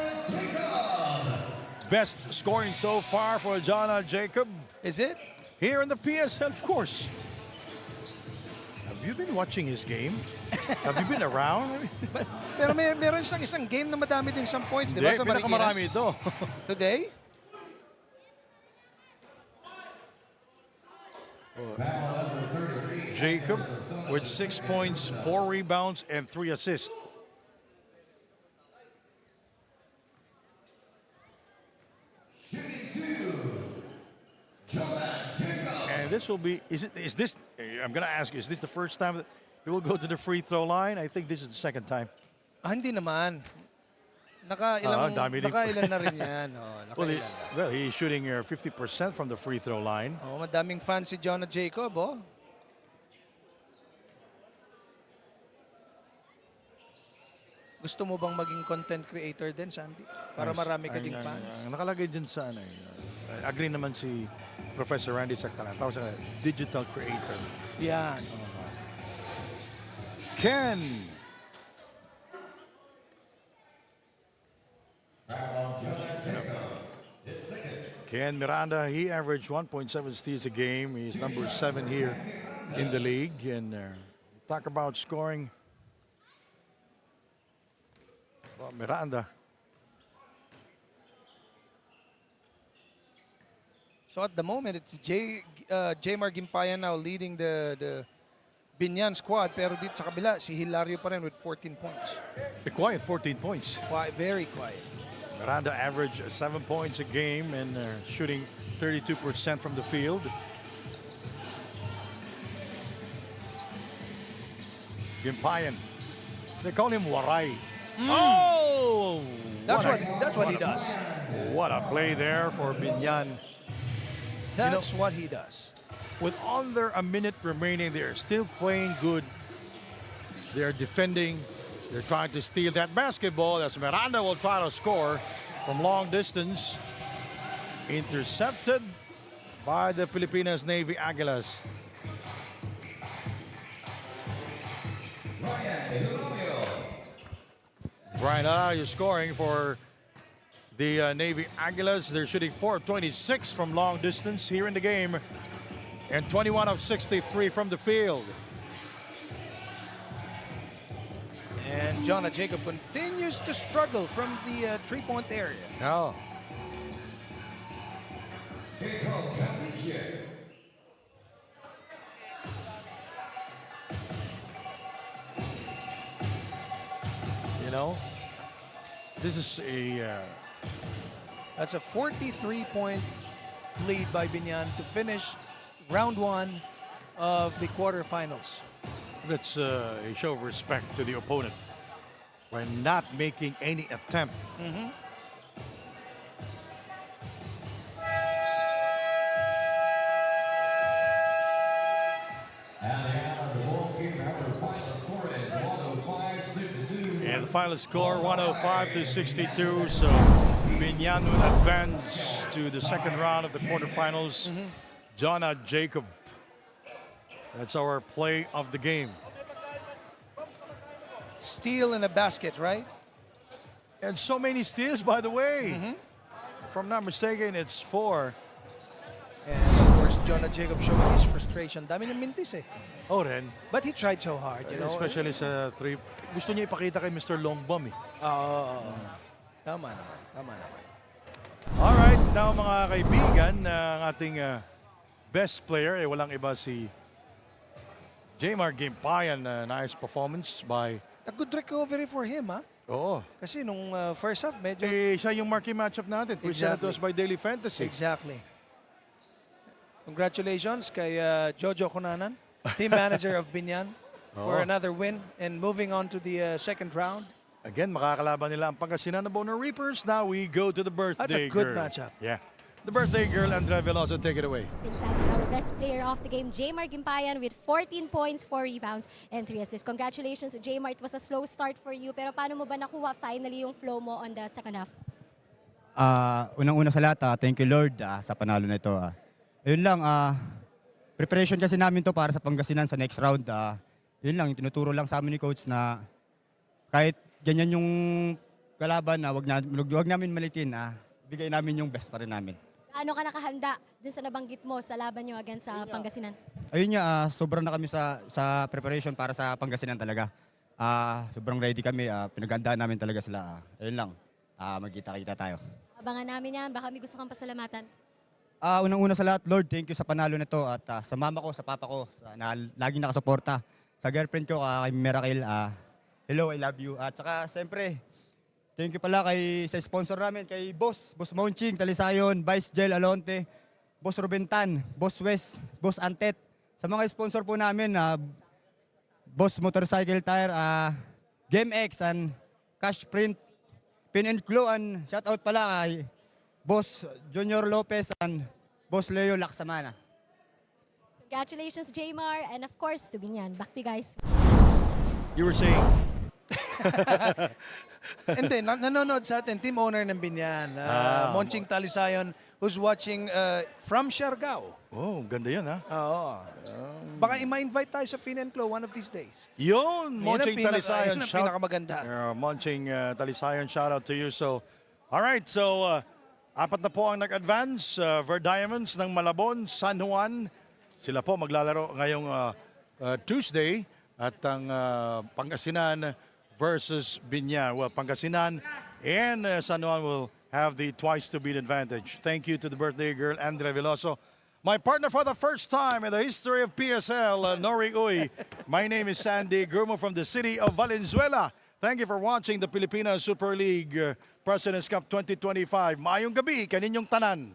Best scoring so far for Jonah Jacob. Is it? Here in the PSL, of course. Have you been watching his game? Have you been around? Pero meron siyang isang game na madami din siyang points, di ba? Hindi, Sa Marikina? pinakamarami ito. Today? Jacob with 6 points, 4 rebounds, and 3 assists. And this will be, is this, I'm going to ask you, is this the first time that he will go to the free throw line? I think this is the second time. Hindi naman. Dami din. Nakailan na rin yan. Well, he's shooting 50% from the free throw line. Madaming fans si Jonah Jacob, oh. Gusto mo bang maging content creator din, Sandy? Para marami ka ding fans? Nakalagay dyan sa agree naman si Professor Randy Sactalan. Tawag sa digital creator. Yan. Ken. Ken Miranda, he averaged 1.7 steals a game. He's number 7 here in the league. And talk about scoring. Well, Miranda. So at the moment, it's Jmar Gimpayan now leading the BIñAN squad. Pero dito sa kabila, si Hilario pa rin with 14 points. Quiet, 14 points. Quiet, very quiet. Miranda averaged 7 points a game and shooting 32% from the field. Gimpayan. They call him Waray. Oh! That's what he does. What a play there for BIñAN. That's what he does. With under a minute remaining, they're still playing good. They're defending. They're trying to steal that basketball as Miranda will try to score from long distance. Intercepted by the Pilipinas Navy Aguilas. Brian Alario scoring for the Navy Aguilas. They're shooting 4 of 26 from long distance here in the game and 21 of 63 from the field. And Jonah Jacob continues to struggle from the three-point area. Oh. You know, this is a... That's a 43-point lead by BIñAN to finish round 1 of the quarterfinals. That's a show of respect to the opponent by not making any attempt. And the final score 105-62. So BIñAN will advance to the second round of the quarterfinals. Jonah Jacob. That's our play of the game. Steal in a basket, right? And so many steals, by the way. If I'm not mistaken, it's 4. And of course, Jonah Jacob showing his frustration. Dami ng mintis eh. Oh, ren. But he tried so hard, you know. Especially sa 3. Gusto niya ipakita kay Mr. Longbom eh. Tama naman, tama naman. Alright, now mga kaibigan, ang ating best player, walang iba si Jmar Gimpayan. Nice performance by... A good recovery for him, ha? Oo. Kasi nung first half, medyo... Siya yung marquee matchup natin. Presented to us by Daily Fantasy. Exactly. Congratulations kay Jojo Cunanan, team manager of BIñAN, for another win and moving on to the second round. Again, makakalaban nila ang Pangasinan na Boner Reapers. Now we go to the birthday good girl. matchup. Yeah. The birthday girl, Andrea Veloso, take it away. Exactly. Our best player of the game, Jmar Gimpayan, with 14 points, 4 rebounds, and 3 assists. Congratulations, Jmar. It was a slow start for you, pero paano mo ba nakuha finally yung flow mo on the second half? Unang-una sa lahat, thank you Lord sa panalo na ito. Yun lang, preparation kasi namin to para sa Pangasinan sa next round. Yun lang, yung tinuturo lang sa amin ni coach na kahit ganyan yung kalaban, wag namin malitin. Bigay namin yung best pa rin namin. Ano ka nakahanda dun sa nabanggit mo sa laban nyo against sa Pangasinan? Ayun nga, sobrang na kami sa preparation para sa Pangasinan talaga. Sobrang ready kami, pinaghandaan namin talaga sila. Ayun lang, magkita-kita tayo. Abangan namin yan. Baka may gusto kang pasalamatan. Unang-una sa lahat, Lord, thank you sa panalo nito at sa mama ko, sa papa ko, na laging nakasuporta. Sa girlfriend ko, kay Miracle, hello, I love you. At saka, siyempre, thank you pala sa sponsor namin, kay Boss Monching, Talisayon, Vice Gel Alonte, Boss Rubentan, Boss West, Boss Antet. Sa mga sponsor po namin, Boss Motorcycle Tire, Game X, and Cash Print, Pin and Glue, and shout out pala kay Boss Junior Lopez and Boss Leo Laksamana. Congratulations, Jmar. And of course, to Binyan. Back to you guys. You were saying? Hindi, nanonood sa atin, team owner ng Binyan, Monching Talisayon, who's watching from Siargao. Oh, ganda yan ha. Oo. Baka i-invite tayo sa Fin and Clo one of these days. Yun, Monching Talisayon. Yun ang pinakamaganda. Monching Talisayon, shout out to you. So, alright, so apat na po ang nag-advance. Ver Diamonds ng Malabon, San Juan. Sila po maglalaro ngayong Tuesday. At ang Pangasinan versus Binyan. Well, Pangasinan and San Juan will have the twice to beat advantage. Thank you to the birthday girl, Andrea Veloso. My partner for the first time in the history of PSL, Nori Uy. My name is Sandy Grumo from the city of Valenzuela. Thank you for watching the Pilipinas Super League President's Cup 2025. Maayong gabi, kaninyong tanan.